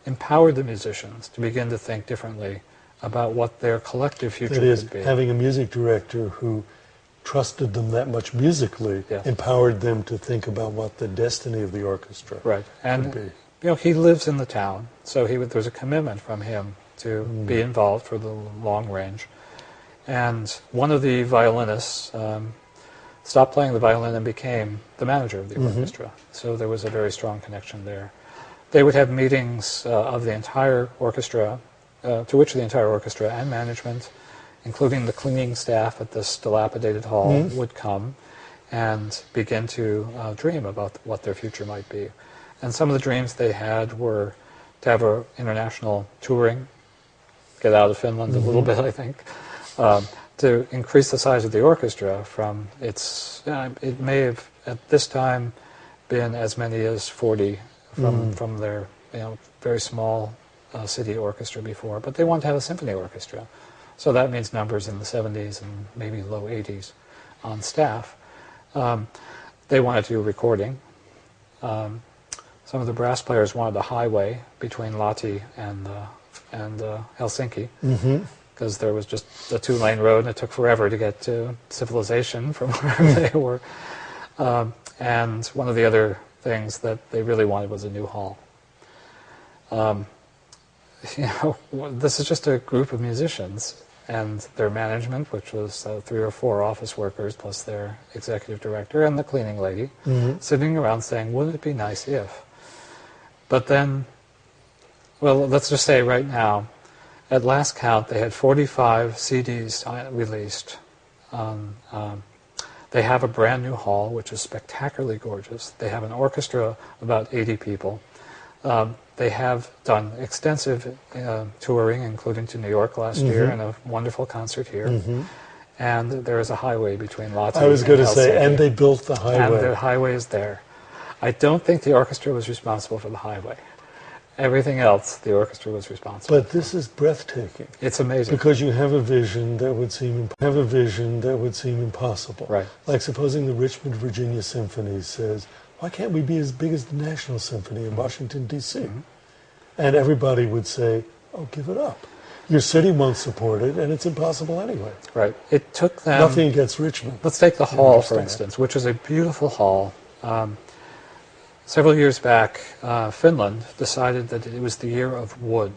empowered the musicians to begin to think differently about what their collective future That is, could be. having a music director who trusted them that much musically, Yes. empowered them to think about what the destiny of the orchestra Right, and would be. he lives in the town, so there's a commitment from him to be involved for the long range. And one of the violinists stopped playing the violin and became the manager of the orchestra. So there was a very strong connection there. They would have meetings of the entire orchestra, to which the entire orchestra and management, including the cleaning staff at this dilapidated hall, would come and begin to dream about what their future might be. And some of the dreams they had were to have an international touring, get out of Finland a little bit, I think, to increase the size of the orchestra from its, it may have at this time been as many as 40 from their very small city orchestra before, but they want to have a symphony orchestra. So that means numbers in the 70s and maybe low 80s on staff. They wanted to do recording. Some of the brass players wanted a highway between Lahti and Helsinki, because there was just a 2-lane road and it took forever to get to civilization from wherever they were. And one of the other things that they really wanted was a new hall. This is just a group of musicians and their management, which was 3 or 4 office workers plus their executive director and the cleaning lady, sitting around saying, wouldn't it be nice if? But then, well, let's just say right now, at last count, they had 45 CDs released. They have a brand new hall, which is spectacularly gorgeous. They have an orchestra of about 80 people. They have done extensive touring, including to New York last year, and a wonderful concert here. And there is a highway between Lahti and Helsinki. I was going to say, and they built the highway. And the highway is there. I don't think the orchestra was responsible for the highway. Everything else, the orchestra was responsible. But this is breathtaking. It's amazing. Because you have a vision that would seem impossible. Right. Like supposing the Richmond, Virginia Symphony says, why can't we be as big as the National Symphony in Washington, D.C.? And everybody would say, oh, give it up. Your city won't support it, and it's impossible anyway. Right. It took them... Nothing against Richmond. Let's take the hall, for instance, which is a beautiful hall. Several years back, Finland decided that it was the year of wood.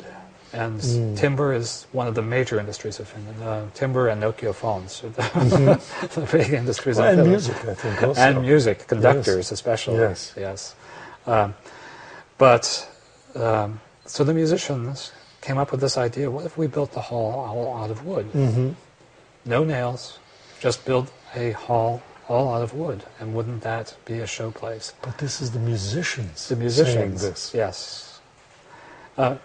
And timber is one of the major industries of Finland. Timber and Nokia phones are the big industries of Finland. And music, I think, also. And music, conductors especially. Yes. So the musicians came up with this idea, what if we built the hall all out of wood? No nails, just build a hall all out of wood, and wouldn't that be a showplace? But this is the musicians saying this. Yes.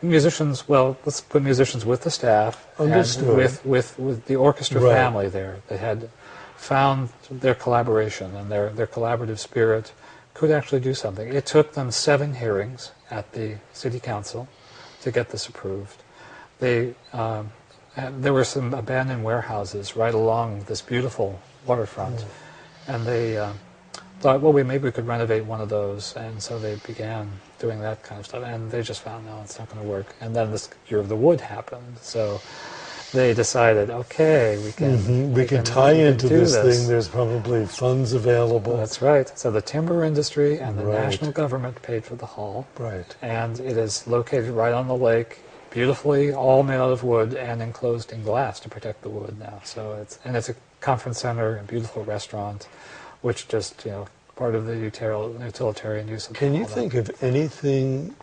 Musicians, well, let's put musicians with the staff. Understood. And with the orchestra family there. They had found their collaboration, and their collaborative spirit could actually do something. It took them 7 hearings at the city council to get this approved. There were some abandoned warehouses right along this beautiful waterfront. And they thought, well, maybe we could renovate one of those. And so they began doing that kind of stuff. And they just found, no, it's not going to work. And then this Year of the Wood happened. So they decided, okay, we can tie into this thing. There's probably funds available. That's right. So the timber industry and the national government paid for the hall. Right. And it is located right on the lake, beautifully, all made out of wood and enclosed in glass to protect the wood now. So it's a conference center, a beautiful restaurant, which just, part of the utilitarian use of. Can you think of anything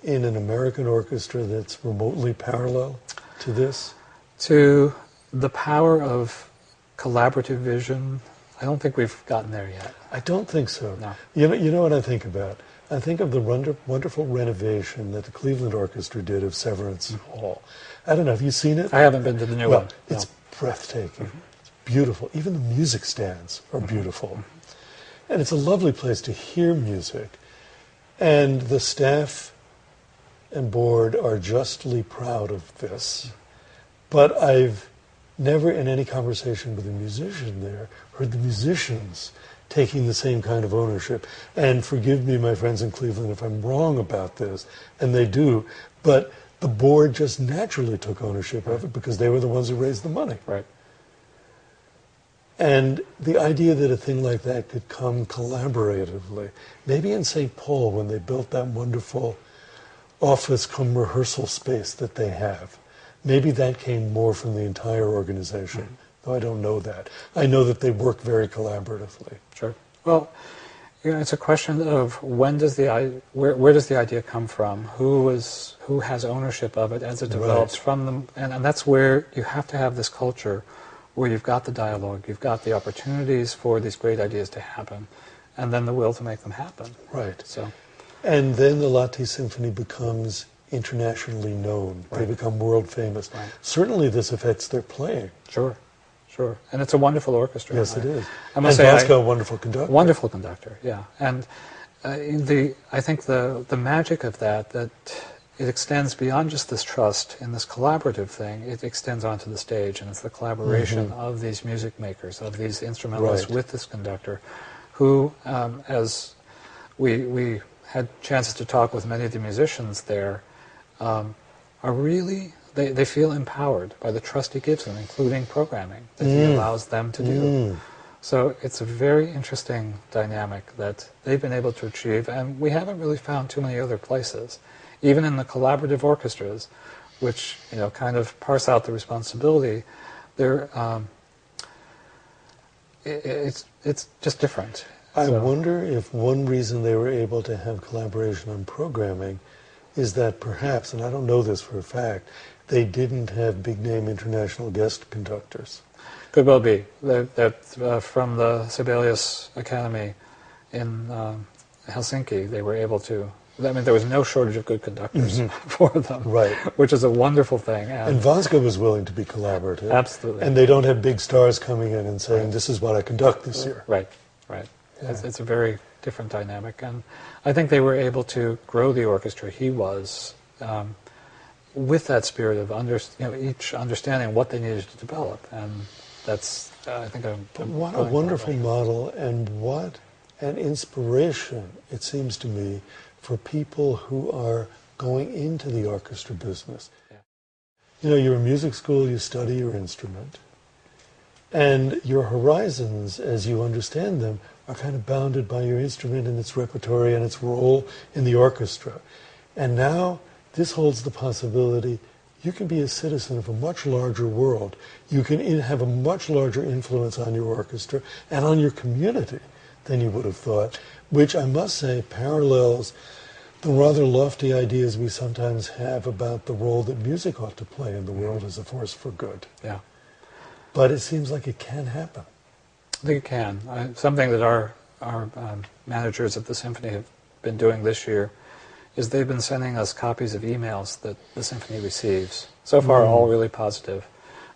in an American orchestra that's remotely parallel to this? To the power of collaborative vision, I don't think we've gotten there yet. I don't think so. No. You know what I think about? I think of the wonderful renovation that the Cleveland Orchestra did of Severance Hall. I don't know, have you seen it? I haven't been to the new one. No. It's breathtaking. It's beautiful. Even the music stands are beautiful. And it's a lovely place to hear music. And the staff and board are justly proud of this. But I've never in any conversation with a musician there heard the musicians taking the same kind of ownership. And forgive me, my friends in Cleveland, if I'm wrong about this, and they do, but the board just naturally took ownership of it because they were the ones who raised the money. Right. And the idea that a thing like that could come collaboratively, maybe in St. Paul when they built that wonderful office cum rehearsal space that they have, maybe that came more from the entire organization, though I don't know that. I know that they work very collaboratively. Sure. Well, it's a question of when does where does the idea come from? Who has ownership of it as it develops from them? And that's where you have to have this culture where you've got the dialogue, you've got the opportunities for these great ideas to happen, and then the will to make them happen. Right. So, and then the Latte Symphony becomes internationally known. They become world famous. Right. Certainly this affects their playing. Sure. Sure. And it's a wonderful orchestra. Yes, it is. I must and say, Vasco, a wonderful conductor. Wonderful conductor, yeah. And I think the magic of that it extends beyond just this trust in this collaborative thing. It extends onto the stage, and it's the collaboration of these music makers, of these instrumentalists with this conductor, who, as we had chances to talk with many of the musicians there, are really, they feel empowered by the trust he gives them, including programming that he allows them to do. So it's a very interesting dynamic that they've been able to achieve, and we haven't really found too many other places. Even in the collaborative orchestras, which kind of parse out the responsibility, it's just different. I wonder if one reason they were able to have collaboration on programming is that perhaps, and I don't know this for a fact, they didn't have big-name international guest conductors. Could well be. That from the Sibelius Academy in Helsinki, they were able to. I mean, there was no shortage of good conductors for them, right? Which is a wonderful thing. And Vasco was willing to be collaborative. Absolutely. And they don't have big stars coming in and saying, "This is what I conduct this year." Right, right. Yeah. It's a very different dynamic, and I think they were able to grow the orchestra. He was. With that spirit of each understanding what they needed to develop, and that's I think what a wonderful model, and what an inspiration it seems to me for people who are going into the orchestra business. Yeah. You're in music school, you study your instrument, and your horizons, as you understand them, are kind of bounded by your instrument and its repertory and its role in the orchestra. And now this holds the possibility you can be a citizen of a much larger world. You can have a much larger influence on your orchestra and on your community than you would have thought, which I must say parallels the rather lofty ideas we sometimes have about the role that music ought to play in the world as a force for good. Yeah. But it seems like it can happen. I think it can. Something that our managers at the Symphony have been doing this year is they've been sending us copies of emails that the Symphony receives, so far all really positive,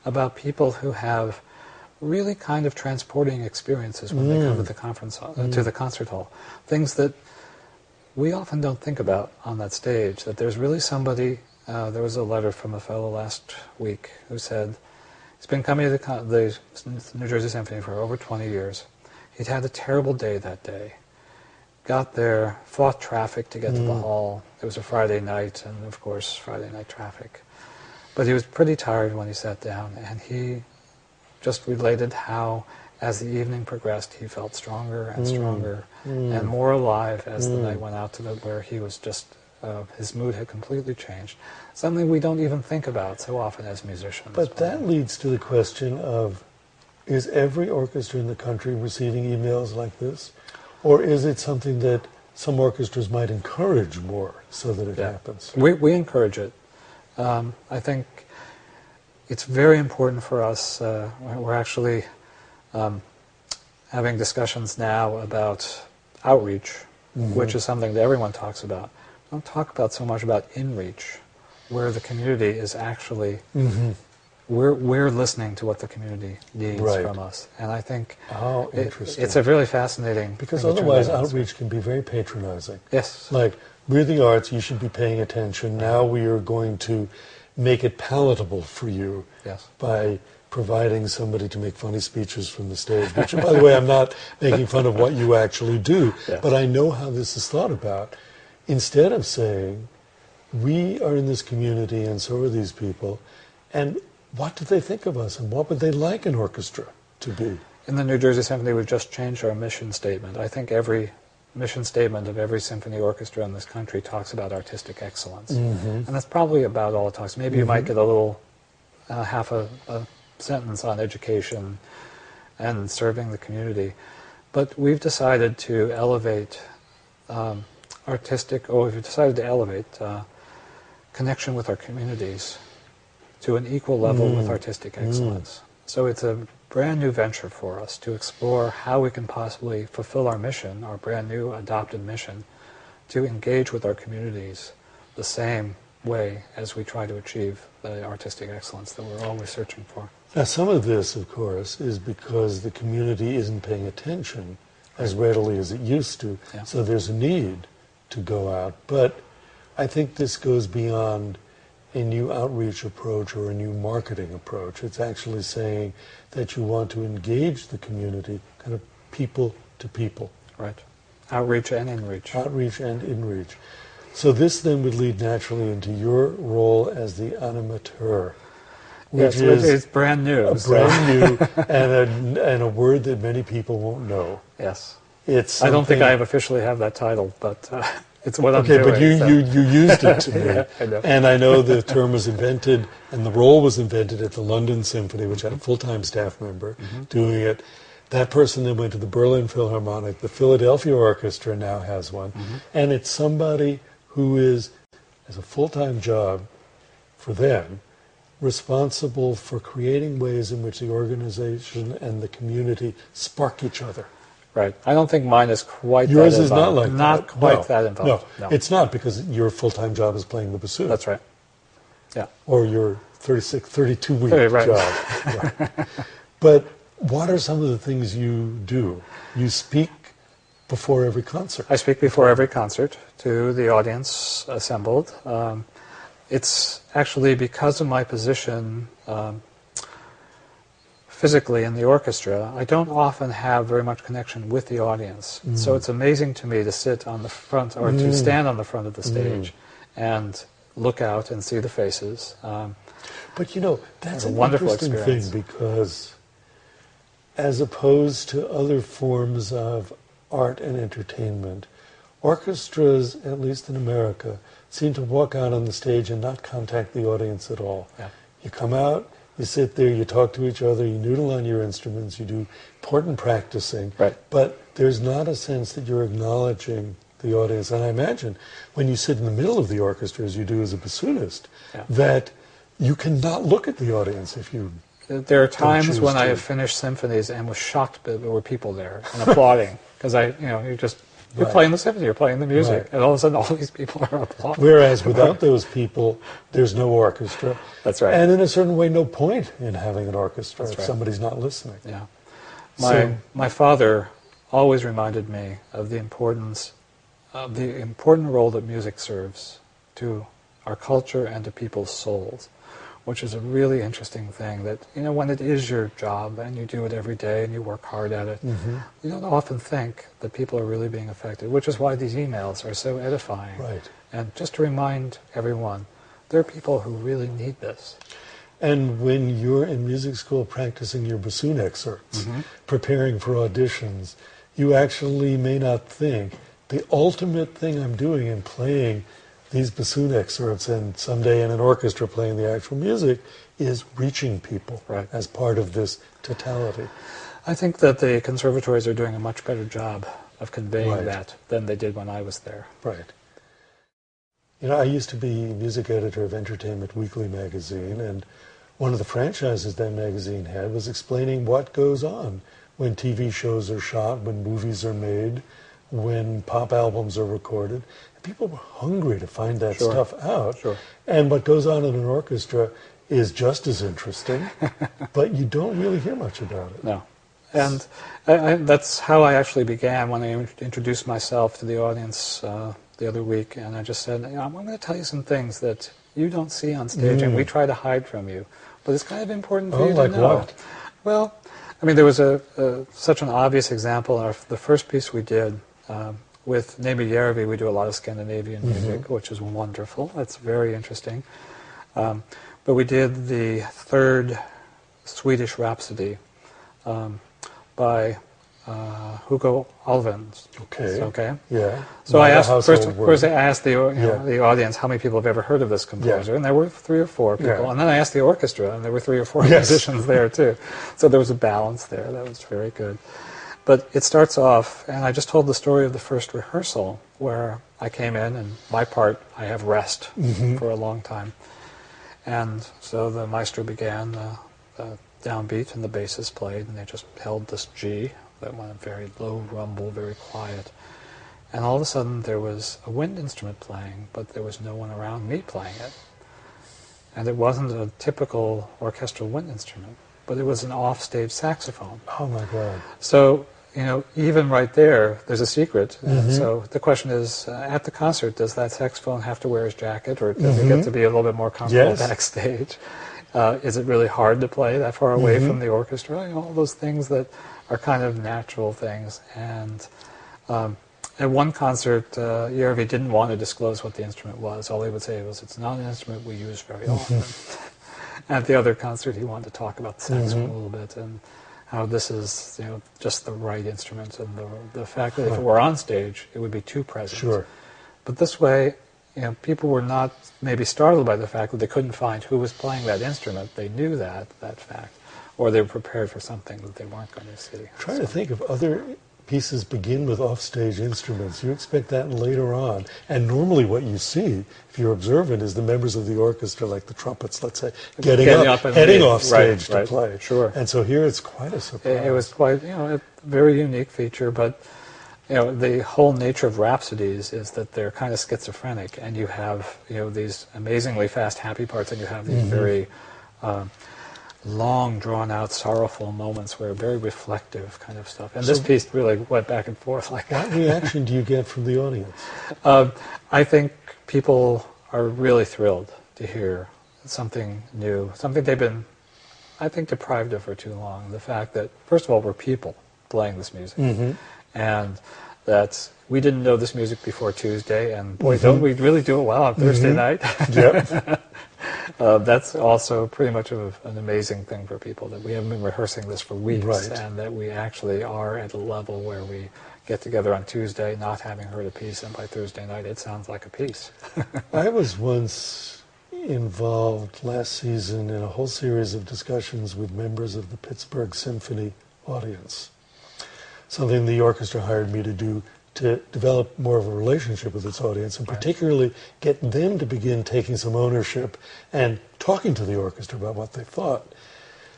about people who have really kind of transporting experiences when they come to the conference to the concert hall. Things that we often don't think about on that stage, that there's really somebody, there was a letter from a fellow last week who said he's been coming to the New Jersey Symphony for over 20 years. He'd had a terrible day that day. Got there, fought traffic to get to the hall. It was a Friday night, and of course, Friday night traffic. But he was pretty tired when he sat down, and he just related how, as the evening progressed, he felt stronger and stronger and more alive as the night went out to where he was just, his mood had completely changed. Something we don't even think about so often as musicians. But that leads to the question of, is every orchestra in the country receiving emails like this? Or is it something that some orchestras might encourage more so that it happens? We encourage it. I think it's very important for us. We're actually having discussions now about outreach, which is something that everyone talks about. Don't talk about so much about in-reach, where the community is actually... We're listening to what the community needs from us, and I think it's a really fascinating. Because otherwise, outreach can be very patronizing. Yes, like we're the arts, you should be paying attention. Now we are going to make it palatable for you by providing somebody to make funny speeches from the stage. Which, by the way, I'm not making fun of what you actually do, but I know how this is thought about. Instead of saying, we are in this community and so are these people, and what do they think of us and what would they like an orchestra to be? In the New Jersey Symphony, we've just changed our mission statement. I think every mission statement of every symphony orchestra in this country talks about artistic excellence. And that's probably about all it talks. Maybe you might get a little, half a sentence on education and serving the community. But we've decided to elevate we've decided to elevate connection with our communities to an equal level with artistic excellence. So it's a brand new venture for us to explore how we can possibly fulfill our mission, our brand new adopted mission, to engage with our communities the same way as we try to achieve the artistic excellence that we're always searching for. Now, some of this, of course, is because the community isn't paying attention as readily as it used to, so there's a need to go out. But I think this goes beyond a new outreach approach or a new marketing approach. It's actually saying that you want to engage the community, kind of people to people. Right. Outreach and inreach. Outreach and inreach. So this then would lead naturally into your role as the animateur, which is it's brand new. Brand new, and a word that many people won't know. Yes. I don't think I officially have that title, but it's what I'm doing. Okay, but you used it to me. Yeah, I know. And I know the term was invented, and the role was invented at the London Symphony, which had a full-time staff member doing it. That person then went to the Berlin Philharmonic. The Philadelphia Orchestra now has one. And it's somebody who is, as a full-time job for them, responsible for creating ways in which the organization and the community spark each other. Right. I don't think mine is quite Yours that is not like not that. quite that involved. No, it's not, because your full-time job is playing the bassoon. That's right. Yeah. Or your 32-week right. job. Right. But what are some of the things you do? You speak before every concert. I speak before every concert to the audience assembled. It's actually because of my position physically in the orchestra, I don't often have very much connection with the audience. So it's amazing to me to sit on the front, or to stand on the front of the stage and look out and see the faces. But you know, that's a an wonderful interesting experience. thing, because as opposed to other forms of art and entertainment, orchestras, at least in America, seem to walk out on the stage and not contact the audience at all. Yeah. You come out, you sit there, you talk to each other, you noodle on your instruments, you do important practicing, but there's not a sense that you're acknowledging the audience. And I imagine when you sit in the middle of the orchestra, as you do as a bassoonist, that you cannot look at the audience if you There are times when to. I have finished symphonies and was shocked that there were people there and applauding, because you're playing the symphony, you're playing the music, and all of a sudden all these people are applauding. Whereas without those people, there's no orchestra. That's right. And in a certain way, no point in having an orchestra if That's right. somebody's not listening. Yeah. My father always reminded me of the importance of the important role that music serves to our culture and to people's souls, which is a really interesting thing. That, when it is your job and you do it every day and you work hard at it, you don't often think that people are really being affected, which is why these emails are so edifying. Right. And just to remind everyone, there are people who really need this. And when you're in music school practicing your bassoon excerpts, preparing for auditions, you actually may not think, the ultimate thing I'm doing in playing these bassoon excerpts and someday in an orchestra playing the actual music is reaching people as part of this totality. I think that the conservatories are doing a much better job of conveying that than they did when I was there. Right. I used to be music editor of Entertainment Weekly magazine, and one of the franchises that magazine had was explaining what goes on when TV shows are shot, when movies are made, when pop albums are recorded. People were hungry to find that stuff out. And what goes on in an orchestra is just as interesting, but you don't really hear much about it. No. And that's how I actually began when I introduced myself to the audience the other week. And I just said, I'm going to tell you some things that you don't see on stage and we try to hide from you. But it's kind of important for you to know. What? Well, there was such an obvious example. The first piece we did with Nemi Järvi, we do a lot of Scandinavian music, which is wonderful. It's very interesting. But we did the third Swedish Rhapsody by Hugo Alvens. Okay. Okay. Yeah. So I asked first I asked the Yeah. the audience how many people have ever heard of this composer, and there were 3 or 4 people. Yeah. And then I asked the orchestra, and there were 3 or 4 Yes. musicians there too. So there was a balance there. That was very good. But it starts off, and I just told the story of the first rehearsal where I came in, and my part I have rest for a long time, and so the maestro began the downbeat, and the bassist played, and they just held this G that went a very low rumble, very quiet. And all of a sudden there was a wind instrument playing, but there was no one around me playing it. And it wasn't a typical orchestral wind instrument, but it was an off-stage saxophone. Oh my God. So, even right there, there's a secret. So the question is, at the concert, does that saxophone have to wear his jacket, or does he get to be a little bit more comfortable backstage? Is it really hard to play that far away from the orchestra? All those things that are kind of natural things. And at one concert, Järvi didn't want to disclose what the instrument was. All he would say was, it's not an instrument we use very often. At the other concert, he wanted to talk about the saxophone a little bit, and how this is just the right instrument, and the fact that if it were on stage, it would be too present. Sure. But this way, people were not maybe startled by the fact that they couldn't find who was playing that instrument. They knew that fact, or they were prepared for something that they weren't going to see. Trying to think if other pieces begin with offstage instruments. You expect that later on. And normally what you see, if you're observant, is the members of the orchestra, like the trumpets, let's say, getting up and heading off stage to play. Sure. And so here it's quite a surprise. It was quite, a very unique feature, but the whole nature of rhapsodies is that they're kind of schizophrenic, and you have, these amazingly fast, happy parts, and you have these very long, drawn-out, sorrowful moments where very reflective kind of stuff. And this piece really went back and forth like that. What reaction do you get from the audience? I think people are really thrilled to hear something new, something they've been, I think, deprived of for too long. The fact that, first of all, we're people playing this music, and that we didn't know this music before Tuesday, and boy, don't we really do it well on Thursday night. Yep. That's also pretty much of an amazing thing for people, that we haven't been rehearsing this for weeks, and that we actually are at a level where we get together on Tuesday not having heard a piece, and by Thursday night it sounds like a piece. I was once involved last season in a whole series of discussions with members of the Pittsburgh Symphony audience, something the orchestra hired me to do to develop more of a relationship with its audience, and particularly get them to begin taking some ownership and talking to the orchestra about what they thought.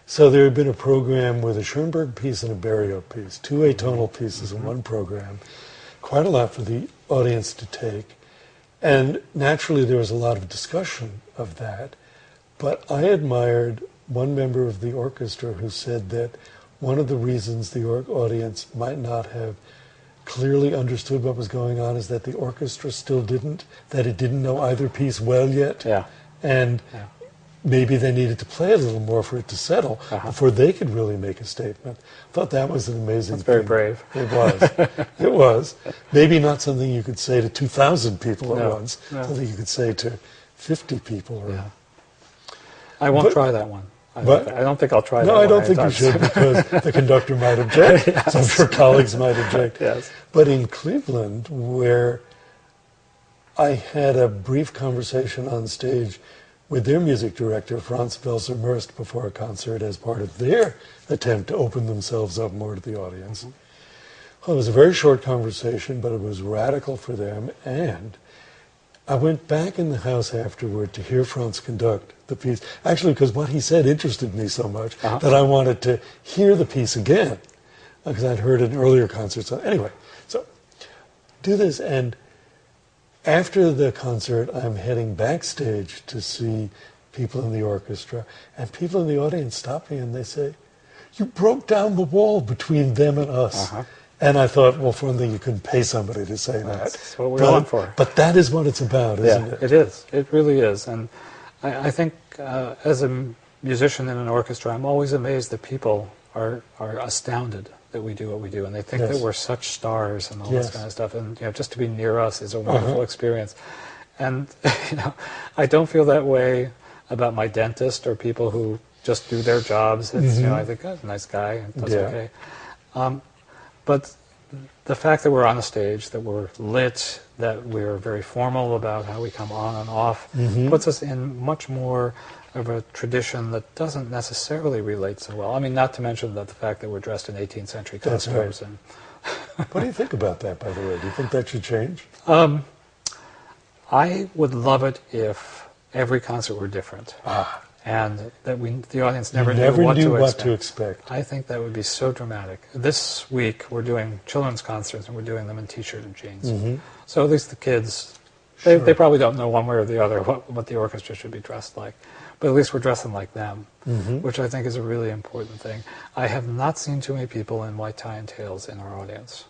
So there had been a program with a Schoenberg piece and a Berio piece, 2 atonal pieces in one program, quite a lot for the audience to take. And naturally there was a lot of discussion of that, but I admired one member of the orchestra who said that one of the reasons the audience might not have clearly understood what was going on is that the orchestra still didn't, that it didn't know either piece well yet. Yeah. And maybe they needed to play a little more for it to settle before they could really make a statement. I thought that was an amazing thing. Very brave. It was. It was. Maybe not something you could say to 2,000 people at once, something you could say to 50 people. Or, I won't try that one. I don't think I'll try that. No, I don't think you should, because the conductor might object. So I'm sure colleagues might object. Yes. But in Cleveland, where I had a brief conversation on stage with their music director, Franz Welser-Murst, before a concert as part of their attempt to open themselves up more to the audience. Well, it was a very short conversation, but it was radical for them, and I went back in the house afterward to hear Franz conduct the piece, actually because what he said interested me so much that I wanted to hear the piece again, because I'd heard it in earlier concerts. So anyway, so do this, and after the concert, I'm heading backstage to see people in the orchestra, and people in the audience stop me and they say, "You broke down the wall between them and us." And I thought, well, for one thing, you couldn't pay somebody to say that. That's what we're going for. But that is what it's about, isn't it? It is. It really is. And I think as a musician in an orchestra, I'm always amazed that people are astounded that we do what we do, and they think Yes. that we're such stars and all Yes. this kind of stuff, and just to be near us is a wonderful experience. And I don't feel that way about my dentist or people who just do their jobs. It's, I think, oh, nice guy, that's okay. But the fact that we're on a stage, that we're lit, that we're very formal about how we come on and off, puts us in much more of a tradition that doesn't necessarily relate so well. I mean, not to mention that the fact that we're dressed in 18th century That's costumes. right. And What do you think about that, by the way? Do you think that should change? I would love it if every concert were different. And that the audience never knew what to expect. I think that would be so dramatic. This week we're doing children's concerts, and we're doing them in T-shirt and jeans. So at least the kids, they probably don't know one way or the other what the orchestra should be dressed like. But at least we're dressing like them, which I think is a really important thing. I have not seen too many people in white tie and tails in our audience.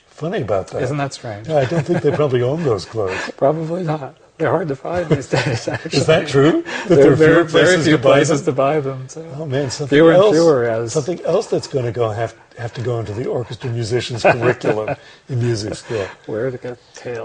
Funny about that. Isn't that strange? Yeah, I don't think they probably own those clothes. Probably not. They're hard to find these days, actually. Is that true? That There are fewer very few places to to buy them. So. Oh man, Fewer and fewer something else that's going to have to go into the orchestra musician's curriculum in music school. Where to get tails.